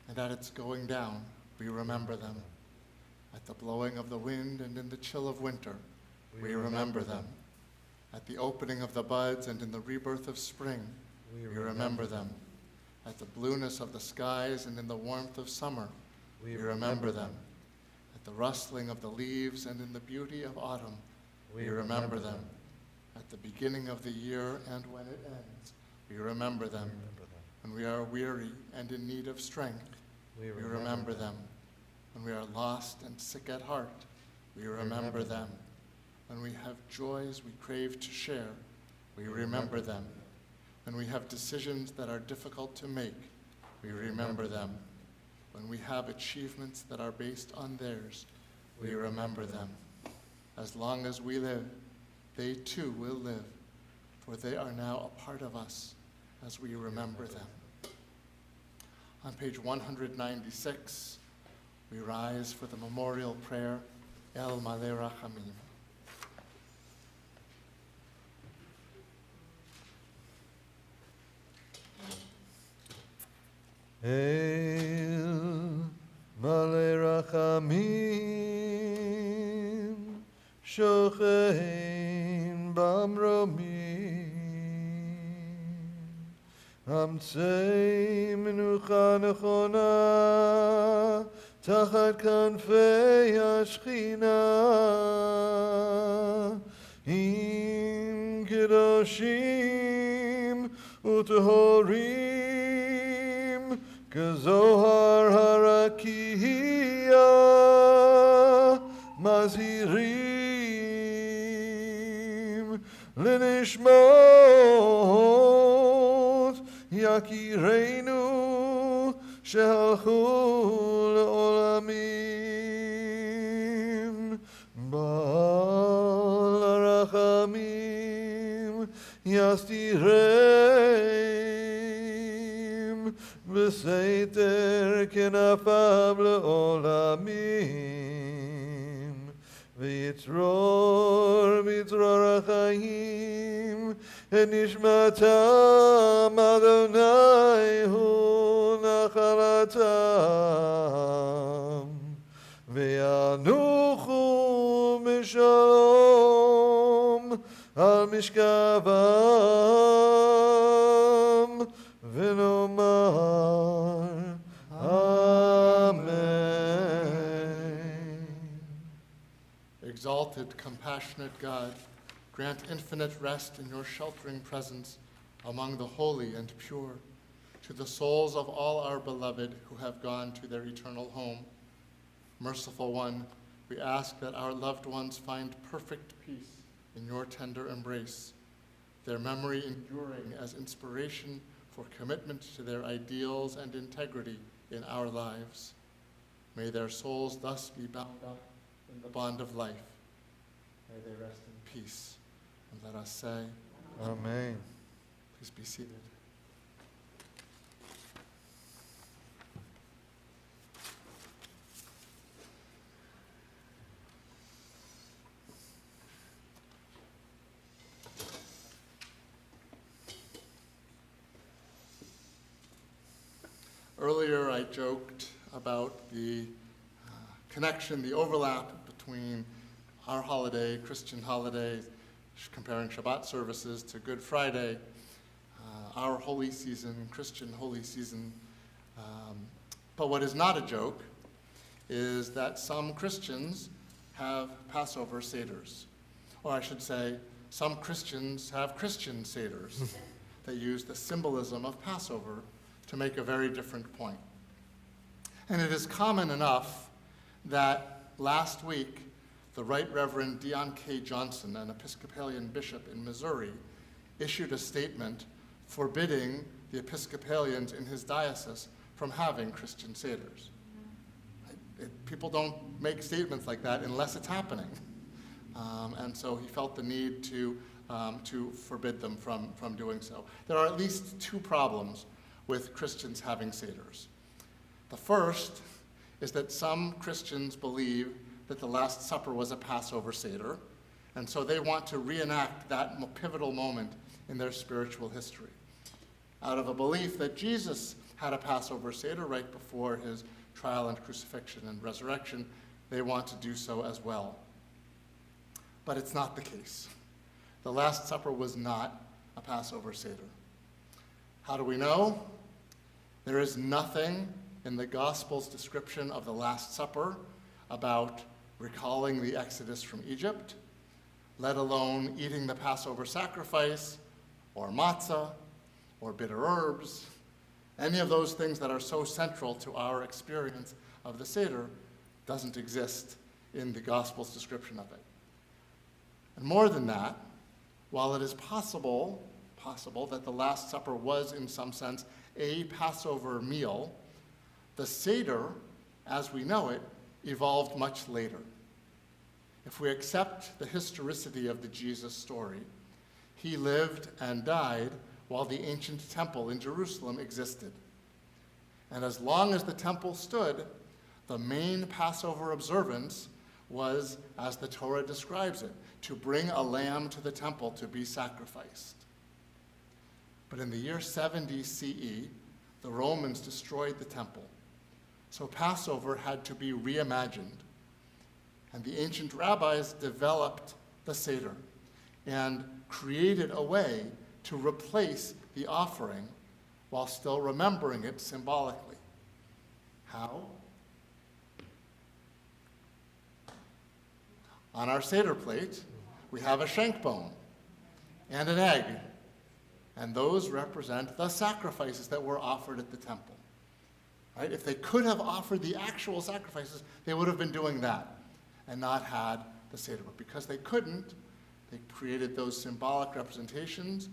A: and at its going down, we remember them. At the blowing of the wind and in the chill of winter, we remember them. At the opening of the buds and in the rebirth of spring, we remember them. At the blueness of the skies and in the warmth of summer, we remember them. At the rustling of the leaves and in the beauty of autumn, we remember them. At the beginning of the year and when it ends, we remember them. When we are weary and in need of strength, we remember them. When we are lost and sick at heart, we remember them. When we have joys we crave to share, we remember them. When we have decisions that are difficult to make, we remember them. When we have achievements that are based on theirs, we remember them. As long as we live, they too will live, for they are now a part of us as we remember them. On page 196, we rise for the memorial prayer, El Malei Rachamim.
B: El Malei Rachamim, Shochein Bamromim, Amtsei Menucha Nechona, Tachat Kanfei HaShechina, Im Kedoshim Utehorim, Kezohar Harakiya, Mazhirim, Lenishmot, Yakireinu, Shehalchu Le'olamim, Baal Rachamim, Yastireim, V'seiter kenafav le'olamim, V'yitzror mitzror ha'chaim, Et nishmatam Adonai hu nachalatam, V'yanuchu b'shalom al mishkavam, V'nomar Amen.
A: Exalted, compassionate God, grant infinite rest in your sheltering presence among the holy and pure, to the souls of all our beloved who have gone to their eternal home. Merciful One, we ask that our loved ones find perfect peace in your tender embrace, their memory enduring as inspiration for commitment to their ideals and integrity in our lives. May their souls thus be bound up in the bond of life. May they rest in peace. And let us say,
B: Amen.
A: please be seated. Earlier, I joked about the connection, the overlap between our holiday, Christian holiday, comparing Shabbat services to Good Friday, our holy season, Christian holy season. But what is not a joke is that some Christians have Passover Seders. Or I should say, some Christians have Christian Seders that use the symbolism of Passover to make a very different point. And it is common enough that last week, the Right Reverend Dion K. Johnson, an Episcopalian bishop in Missouri, issued a statement forbidding the Episcopalians in his diocese from having Christian Seders. People don't make statements like that unless it's happening. And so he felt the need to forbid them from doing so. There are at least two problems with Christians having Seders. The first is that some Christians believe that the Last Supper was a Passover Seder, and so they want to reenact that pivotal moment in their spiritual history. Out of a belief that Jesus had a Passover Seder right before his trial and crucifixion and resurrection, they want to do so as well. But it's not the case. The Last Supper was not a Passover Seder. How do we know? There is nothing in the Gospel's description of the Last Supper about recalling the Exodus from Egypt, let alone eating the Passover sacrifice, or matzah, or bitter herbs. Any of those things that are so central to our experience of the Seder doesn't exist in the Gospel's description of it. And more than that, while it is possible that the Last Supper was, in some sense, a Passover meal, the Seder, as we know it, evolved much later. If we accept the historicity of the Jesus story, he lived and died while the ancient temple in Jerusalem existed. And as long as the temple stood, the main Passover observance was, as the Torah describes it, to bring a lamb to the temple to be sacrificed. But in the year 70 CE, the Romans destroyed the temple. So Passover had to be reimagined. And the ancient rabbis developed the Seder and created a way to replace the offering while still remembering it symbolically. How? On our Seder plate, we have a shank bone and an egg, and those represent the sacrifices that were offered at the temple. Right? If they could have offered the actual sacrifices, they would have been doing that and not had the Seder. But because they couldn't, they created those symbolic representations,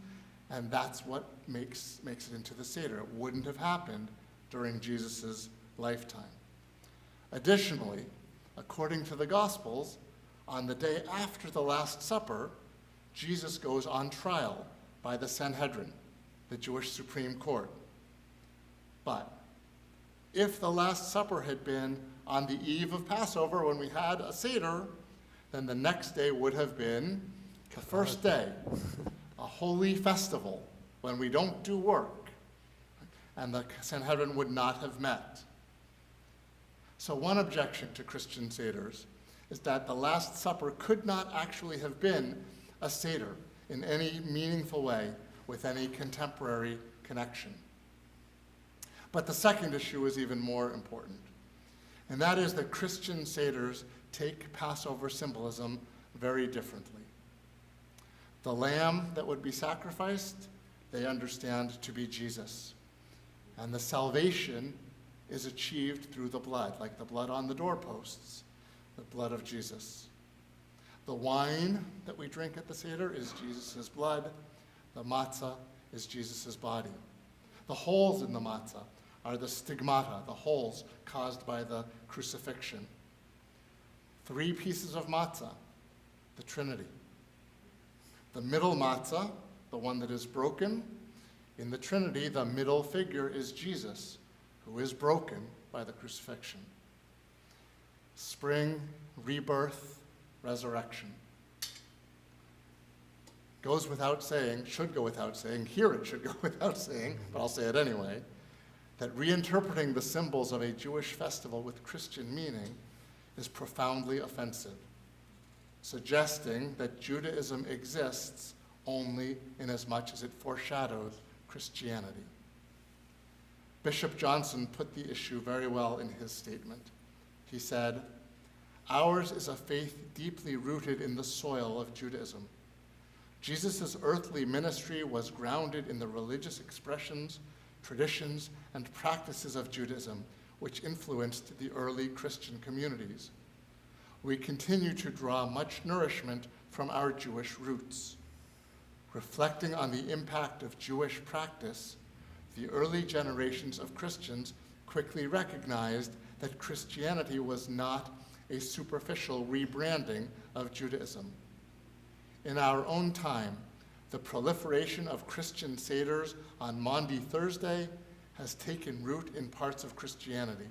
A: and that's what makes it into the Seder. It wouldn't have happened during Jesus' lifetime. Additionally, according to the Gospels, on the day after the Last Supper, Jesus goes on trial by the Sanhedrin, the Jewish Supreme Court. But if the Last Supper had been on the eve of Passover when we had a Seder, then the next day would have been the first day, a holy festival when we don't do work, and the Sanhedrin would not have met. So one objection to Christian Seders is that the Last Supper could not actually have been a Seder in any meaningful way with any contemporary connection. But the second issue is even more important, and that is that Christian Seders take Passover symbolism very differently. The lamb that would be sacrificed, they understand to be Jesus. And the salvation is achieved through the blood, like the blood on the doorposts, the blood of Jesus. The wine that we drink at the Seder is Jesus' blood. The matzah is Jesus' body. The holes in the matzah are the stigmata, the holes caused by the crucifixion. 3 pieces of matzah, the Trinity. The middle matzah, the one that is broken, in the Trinity, the middle figure is Jesus, who is broken by the crucifixion. Spring, rebirth, resurrection. Goes without saying, should go without saying, here it should go without saying, but I'll say it anyway, that reinterpreting the symbols of a Jewish festival with Christian meaning is profoundly offensive, suggesting that Judaism exists only inasmuch as it foreshadows Christianity. Bishop Johnson put the issue very well in his statement. He said, "Ours is a faith deeply rooted in the soil of Judaism. Jesus' earthly ministry was grounded in the religious expressions, traditions, and practices of Judaism, which influenced the early Christian communities. We continue to draw much nourishment from our Jewish roots. Reflecting on the impact of Jewish practice, the early generations of Christians quickly recognized that Christianity was not a superficial rebranding of Judaism. In our own time, the proliferation of Christian Seders on Maundy Thursday has taken root in parts of Christianity.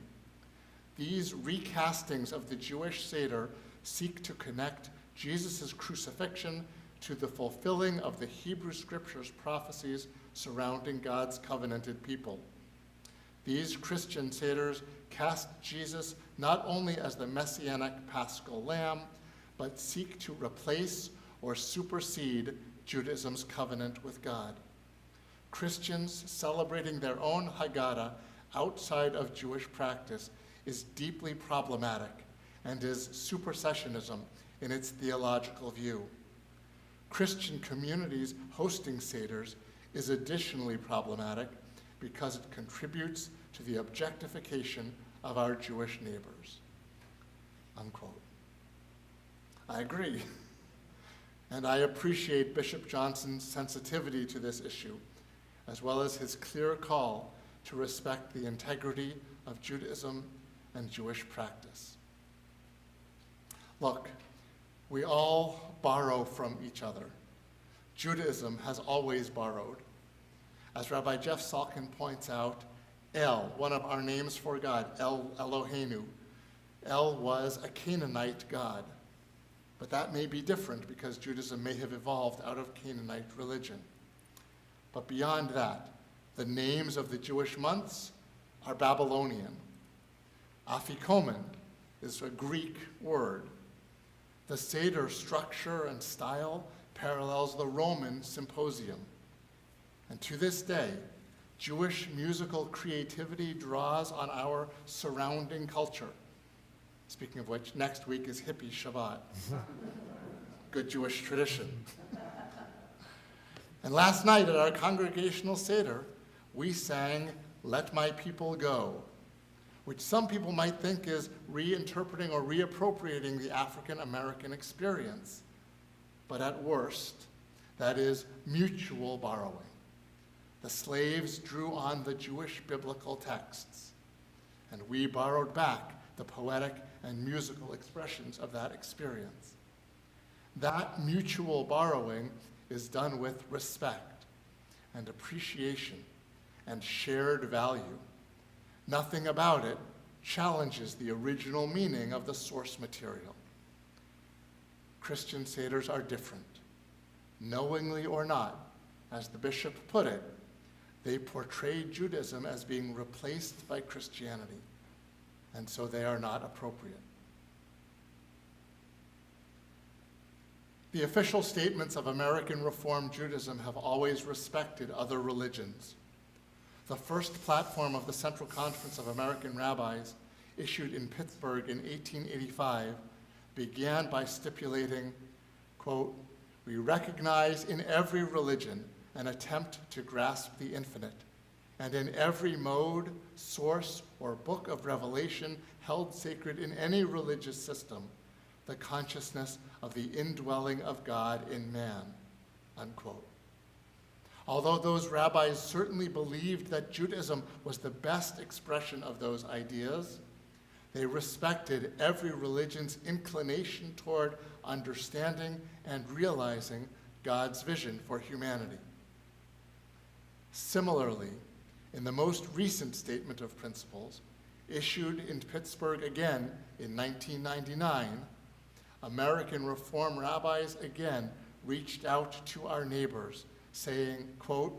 A: These recastings of the Jewish Seder seek to connect Jesus' crucifixion to the fulfilling of the Hebrew Scriptures' prophecies surrounding God's covenanted people. These Christian seders cast Jesus not only as the messianic paschal lamb, but seek to replace or supersede Judaism's covenant with God. Christians celebrating their own Haggadah outside of Jewish practice is deeply problematic and is supersessionism in its theological view. Christian communities hosting seders is additionally problematic because it contributes to the objectification of our Jewish neighbors." Unquote. I agree. And I appreciate Bishop Johnson's sensitivity to this issue, as well as his clear call to respect the integrity of Judaism and Jewish practice. Look, we all borrow from each other. Judaism has always borrowed. As Rabbi Jeff Salkin points out, El, one of our names for God, El Eloheinu, El was a Canaanite god. But that may be different because Judaism may have evolved out of Canaanite religion. But beyond that, the names of the Jewish months are Babylonian. Afikomen is a Greek word. The Seder structure and style parallels the Roman symposium. And to this day, Jewish musical creativity draws on our surrounding culture. Speaking of which, next week is Hippie Shabbat. Good Jewish tradition. And last night at our congregational Seder, we sang "Let My People Go," which some people might think is reinterpreting or reappropriating the African American experience. But at worst, that is mutual borrowing. The slaves drew on the Jewish biblical texts, and we borrowed back the poetic and musical expressions of that experience. That mutual borrowing is done with respect and appreciation and shared value. Nothing about it challenges the original meaning of the source material. Christian seders are different. Knowingly or not, as the bishop put it, they portray Judaism as being replaced by Christianity, and so they are not appropriate. The official statements of American Reform Judaism have always respected other religions. The first platform of the Central Conference of American Rabbis, issued in Pittsburgh in 1885, began by stipulating, quote, "We recognize in every religion an attempt to grasp the infinite, and in every mode, source, or book of revelation held sacred in any religious system, the consciousness of the indwelling of God in man," unquote. Although those rabbis certainly believed that Judaism was the best expression of those ideas, they respected every religion's inclination toward understanding and realizing God's vision for humanity. Similarly, in the most recent statement of principles, issued in Pittsburgh again in 1999, American Reform rabbis again reached out to our neighbors, saying, quote,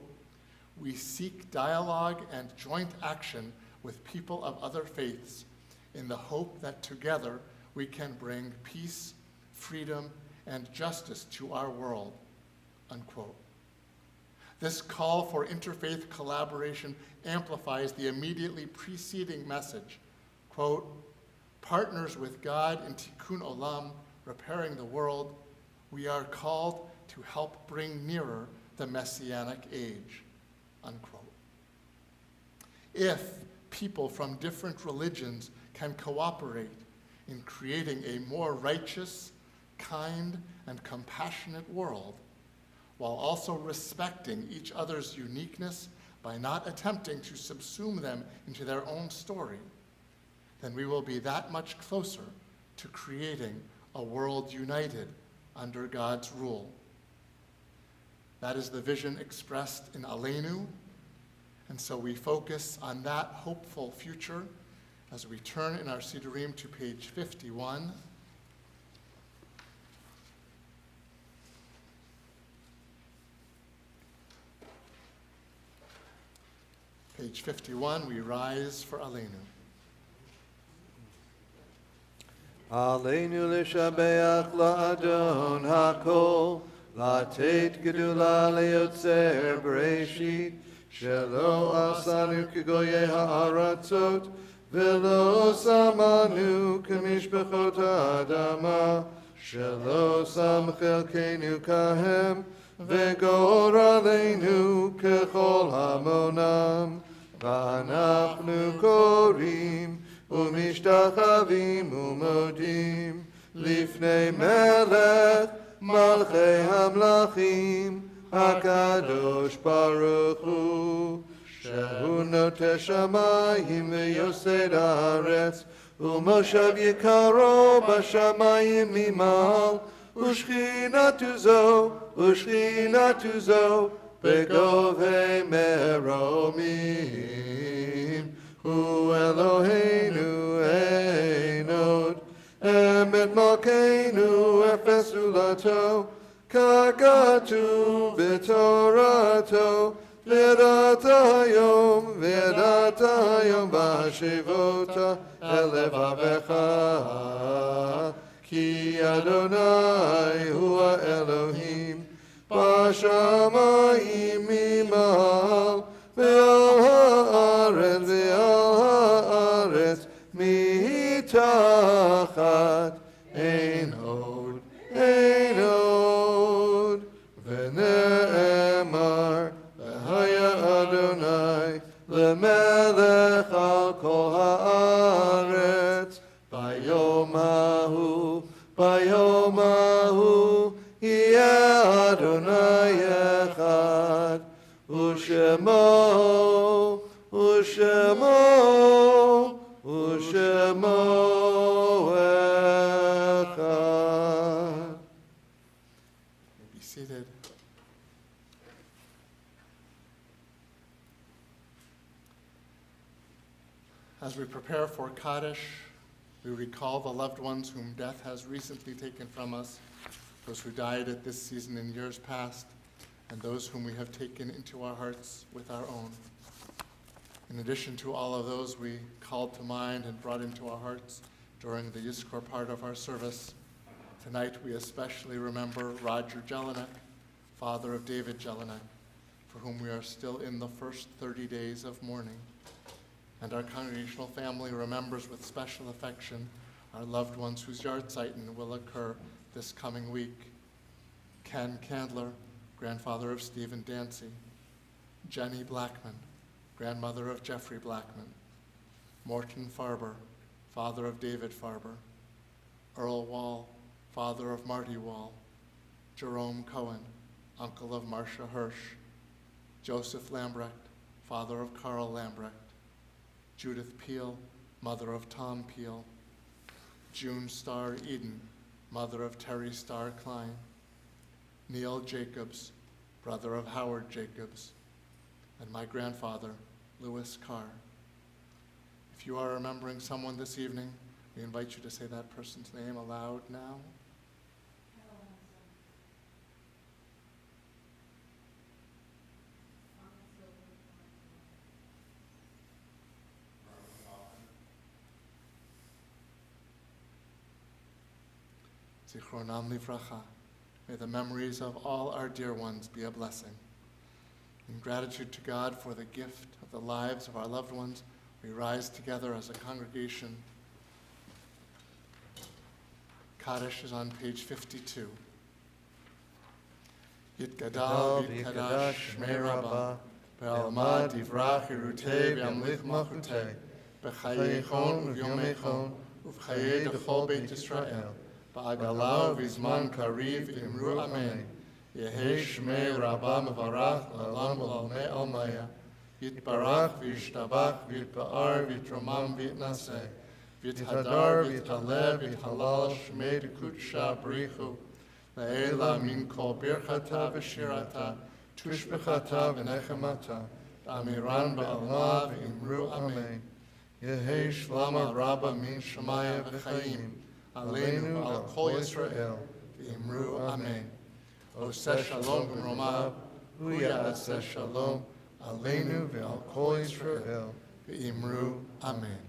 A: "We seek dialogue and joint action with people of other faiths in the hope that together we can bring peace, freedom, and justice to our world," unquote. This call for interfaith collaboration amplifies the immediately preceding message, quote, "Partners with God in Tikkun Olam, repairing the world, we are called to help bring nearer the Messianic age," unquote. If people from different religions can cooperate in creating a more righteous, kind, and compassionate world, while also respecting each other's uniqueness by not attempting to subsume them into their own story, then we will be that much closer to creating a world united under God's rule. That is the vision expressed in Aleinu, and so we focus on that hopeful future as we turn in our Sidurim to page 51. Page 51, we rise for Aleinu.
B: עלינו לשבח לאדון הכל, לתת גדולה ליוצר בראשית, שלא עשנו כגויי הארצות, ולא שמנו כמשפחות האדמה, שלא שם חלקנו כהם, וגורלנו ככל המונם, ואנחנו קוראים ומשתחווים ומודים לפני מלך מלכי המלכים הקדוש ברוך הוא, שהוא נוטה שמיים ויוסד הארץ, ומושב יקרו בשמיים ממעל, ושכינתו זו בגובה מרומים. הוא אלוהינו אין עוד, אמת מלכנו אפס זולתו, ככתוב בתורתו, וידעת היום והשבות אל לבבך, כי אדוני הוא האלוהים בשמיים ממעל, ועל הארץ מתחת אין עוד, ונאמר והיה אדוני למלך על כל הארץ, ביום ההוא יהיה אדוני אחד, ושמו אחד.
A: Be seated. As we prepare for Kaddish, we recall the loved ones whom death has recently taken from us, those who died at this season in years past, and those whom we have taken into our hearts with our own. In addition to all of those we called to mind and brought into our hearts during the Yizkor part of our service, tonight we especially remember Roger Jelinek, father of David Jelinek, for whom we are still in the first 30 days of mourning. And our congregational family remembers with special affection our loved ones whose Yahrzeichen will occur this coming week. Ken Candler, grandfather of Stephen Dancy. Jenny Blackman, grandmother of Jeffrey Blackman. Morton Farber, father of David Farber. Earl Wall, father of Marty Wall. Jerome Cohen, uncle of Marcia Hirsch. Joseph Lambrecht, father of Carl Lambrecht. Judith Peel, mother of Tom Peel. June Starr Eden, mother of Terry Starr Klein. Neil Jacobs, brother of Howard Jacobs. And my grandfather, Louis Carr. If you are remembering someone this evening, we invite you to say that person's name aloud now. Zichronam livracha. May the memories of all our dear ones be a blessing. In gratitude to God for the gift of the lives of our loved ones, we rise together as a congregation. Kaddish is on page 52. Yitgadal v'yitkadash shmei Rabbah, be'alma divrach irutei v'yamlich malchutei, b'chayeichon u'vyomeichon, u'v'chayei d'chol Beit Yisrael, ba'agalau v'zman kariv imru amen. Yehei shmei Rabbah mevarach la'olam v'lalmei almaya. Yitbarach v'yishtabach v'yitba'ar v'yitromam v'yitnaseh. V'yithadar v'yitalev v'yithalal shmei d'kudsha b'richu. La'ela min kol birchata v'shirata, tushbechata v'nechemata. Amiran ba'alma v'imru amen. Yehei shlama Rabbah min shemaya v'chaim. Aleinu al kol Yisrael v'imru amen. Oseh shalom b'romav, hu ya'aseh shalom,
B: Aleinu v'al kol Yisrael.
A: V'imru, Amen.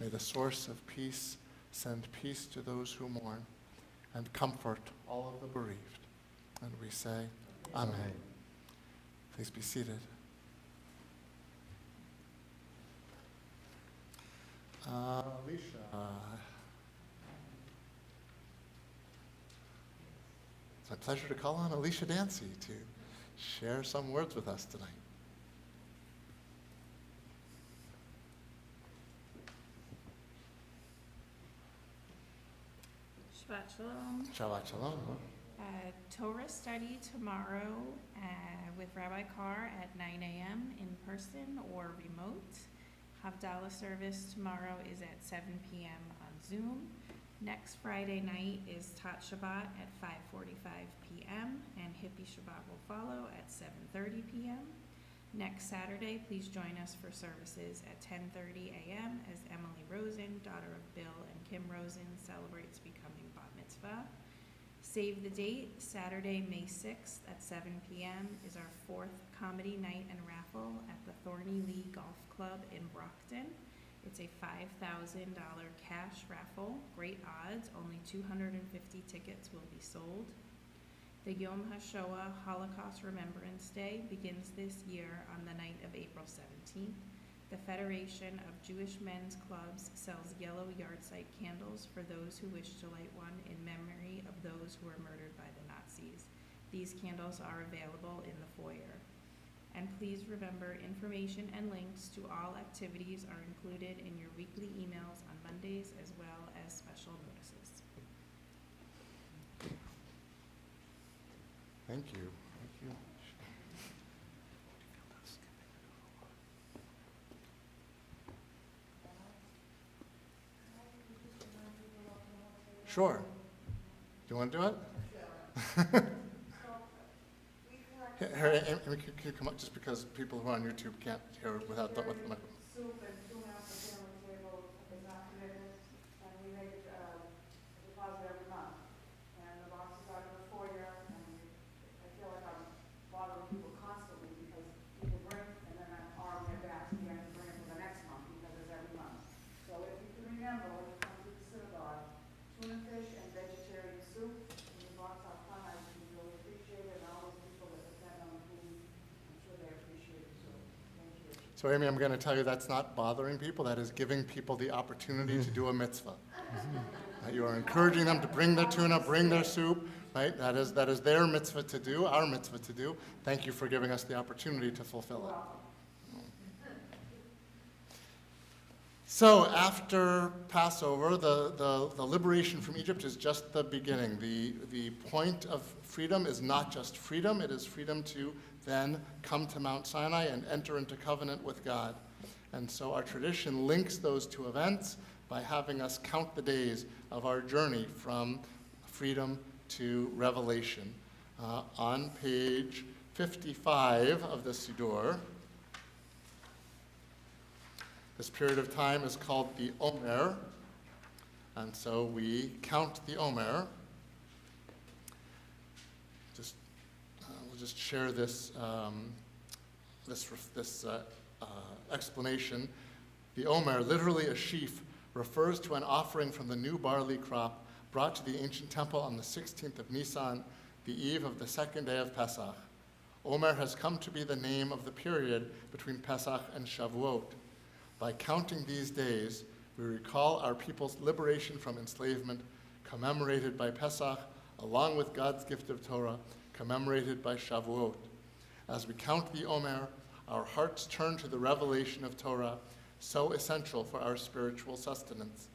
A: May the source of peace send peace to those who mourn and comfort all of the bereaved. And we say, Amen. Please be seated. Alicia. It's my pleasure to call on Alicia Dancy to share some words with us tonight.
E: Shabbat Shalom.
A: Shabbat Shalom.
E: Torah study tomorrow with Rabbi Carr at 9 a.m. in person or remote. Havdalah service tomorrow is at 7 p.m. on Zoom. Next Friday night is Tat Shabbat at 5:45 p.m. and Hippie Shabbat will follow at 7:30 p.m. Next Saturday, please join us for services at 10:30 a.m. as Emily Rosen, daughter of Bill and Kim Rosen, celebrates becoming Bat Mitzvah. Save the date, Saturday, May 6th at 7 p.m. is our 4th comedy night and raffle at the Thorny Lee Golf Club in Brockton. It's a $5,000 cash raffle, great odds, only 250 tickets will be sold. The Yom HaShoah Holocaust Remembrance Day begins this year on the night of April 17th. The Federation of Jewish Men's Clubs sells yellow yahrzeit candles for those who wish to light one in memory of those who were murdered by the Nazis. These candles are available in the foyer. And please remember, information and links to all activities are included in your weekly emails on Mondays as well as special notices.
A: Thank you. Thank you. Sure. Do you want to do it? Harry, Amy, can you come up just because people who are on YouTube can't hear without the microphone?
C: Soup and 2 ounces of family table is not committed, and we make a deposit every month. And the boxes are in the foyer, and I feel like I'm bothering people constantly because people bring, and then I'm arming it back again and bring it for the next month because it's every month. So if you can remember, when you come to the synagogue, tuna fish and vegetarian soup in the box out front, I would really appreciate it, and all those people that depend on food, I'm sure they appreciate it too. Thank you.
A: So Amy, I'm going to tell you that's not bothering people. That is giving people the opportunity to do a mitzvah. You are encouraging them to bring their tuna, bring their soup, right? That is their mitzvah to do, our mitzvah to do. Thank you for giving us the opportunity to fulfill it. So after Passover, the liberation from Egypt is just the beginning. The point of freedom is not just freedom, it is freedom to then come to Mount Sinai and enter into covenant with God. And so our tradition links those two events by having us count the days of our journey from freedom to revelation. On page 55 of the Siddur, this period of time is called the Omer, and so we count the Omer. We'll just share this explanation. The Omer, literally a sheaf, refers to an offering from the new barley crop brought to the ancient temple on the 16th of Nisan, the eve of the second day of Pesach. Omer has come to be the name of the period between Pesach and Shavuot. By counting these days, we recall our people's liberation from enslavement, commemorated by Pesach, along with God's gift of Torah, commemorated by Shavuot. As we count the Omer, our hearts turn to the revelation of Torah, so essential for our spiritual sustenance.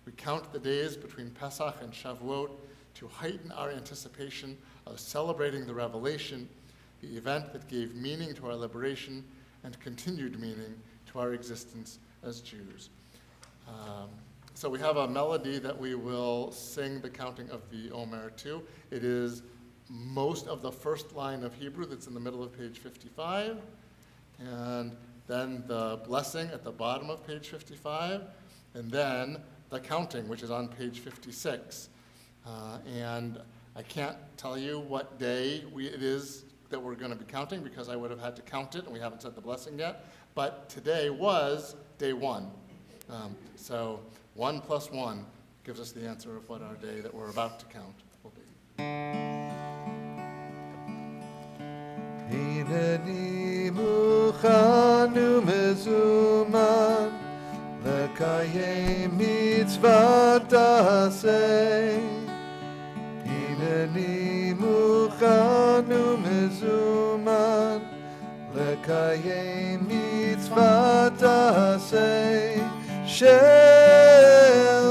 A: We count the days between Pesach and Shavuot to heighten our anticipation of celebrating the revelation, the event that gave meaning to our liberation and continued meaning to our existence as Jews. So we have a melody that we will sing the counting of the Omer to. It is most of the first line of Hebrew that's in the middle of page 55, and then the blessing at the bottom of page 55, and then the counting, which is on page 56. And I can't tell you what day it is that we're going to be counting because I would have had to count it, and we haven't said the blessing yet. But today was day 1. So 1 plus 1 gives us the answer of what our day that we're about to count will be.
B: הנני מוכן ומזומן לקיים מצוות עשה. הנני מוכן ומזומן לקיים מצוות עשה של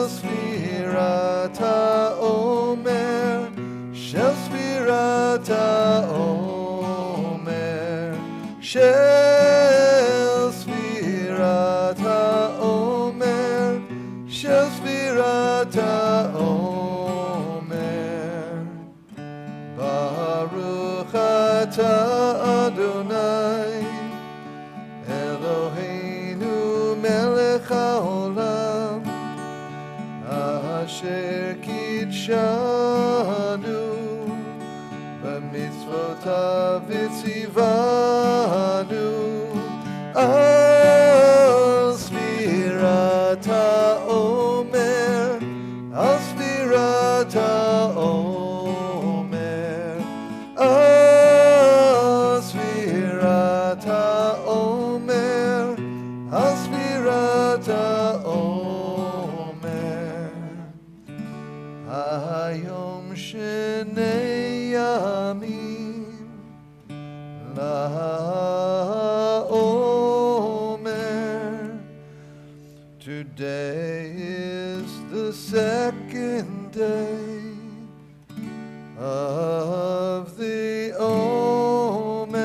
B: ספירת העומר, של ספירת העומר, של ספירת העומר, של ספירת העומר. ברוך אתה אדוני אלוהינו מלך העולם אשר קידשנו במצוותיו וציוונו על ספירת העומר, על ספירת העומר, על ספירת העומר, על ספירת העומר. היום שני ימים לעומר. Today is the second day of the Omer.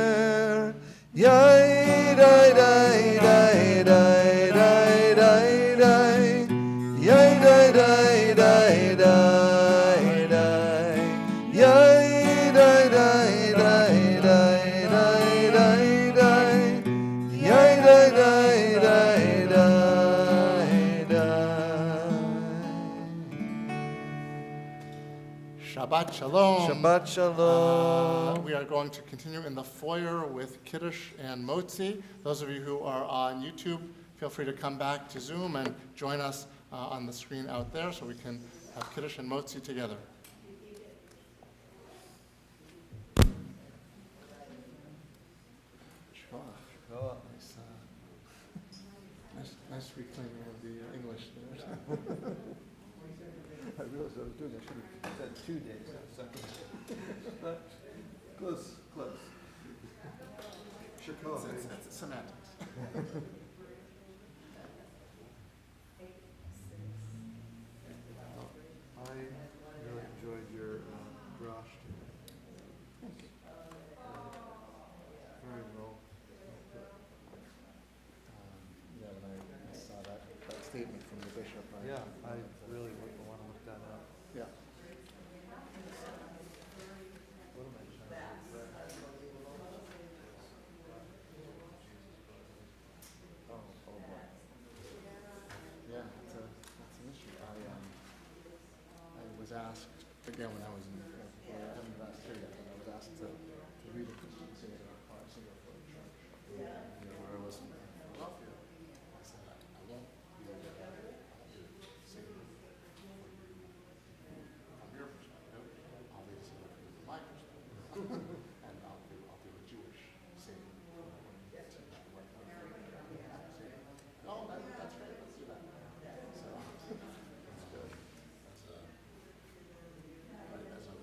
B: Yai dai dai dai dai dai dai dai. Yai dai dai dai dai dai. Yai dai dai dai dai dai dai dai. Yai dai dai dai dai dai.
A: Shabbat Shalom.
B: Shabbat Shalom.
A: We are going to continue in the foyer with Kiddush and Motzi. Those of you who are on YouTube, feel free to come back to Zoom and join us on the screen out there so we can have Kiddush and Motzi together. Nice reclaiming of the English there.
B: I realized I was doing, I should have said 2 days, not second. But close, close.
A: It's semantics.
B: I really enjoyed your brush. Very well.
A: Yeah, when I saw that statement from the bishop.
B: Yeah, I really want to look that up.
A: Yeah.
B: What am I trying to do?
A: Oh boy. Yeah, that's an issue. I was asked, again, when I was in, I haven't been asked here yet, but I was asked to read a Christian Seder at a Singapore church, where I was in Philadelphia. I said, I won't be able to do Seder from your perspective. I'll read Seder from my perspective. And I'll do a Jewish Seder. Oh, that's great, let's do that. So, that's good. As a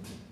C: Aye.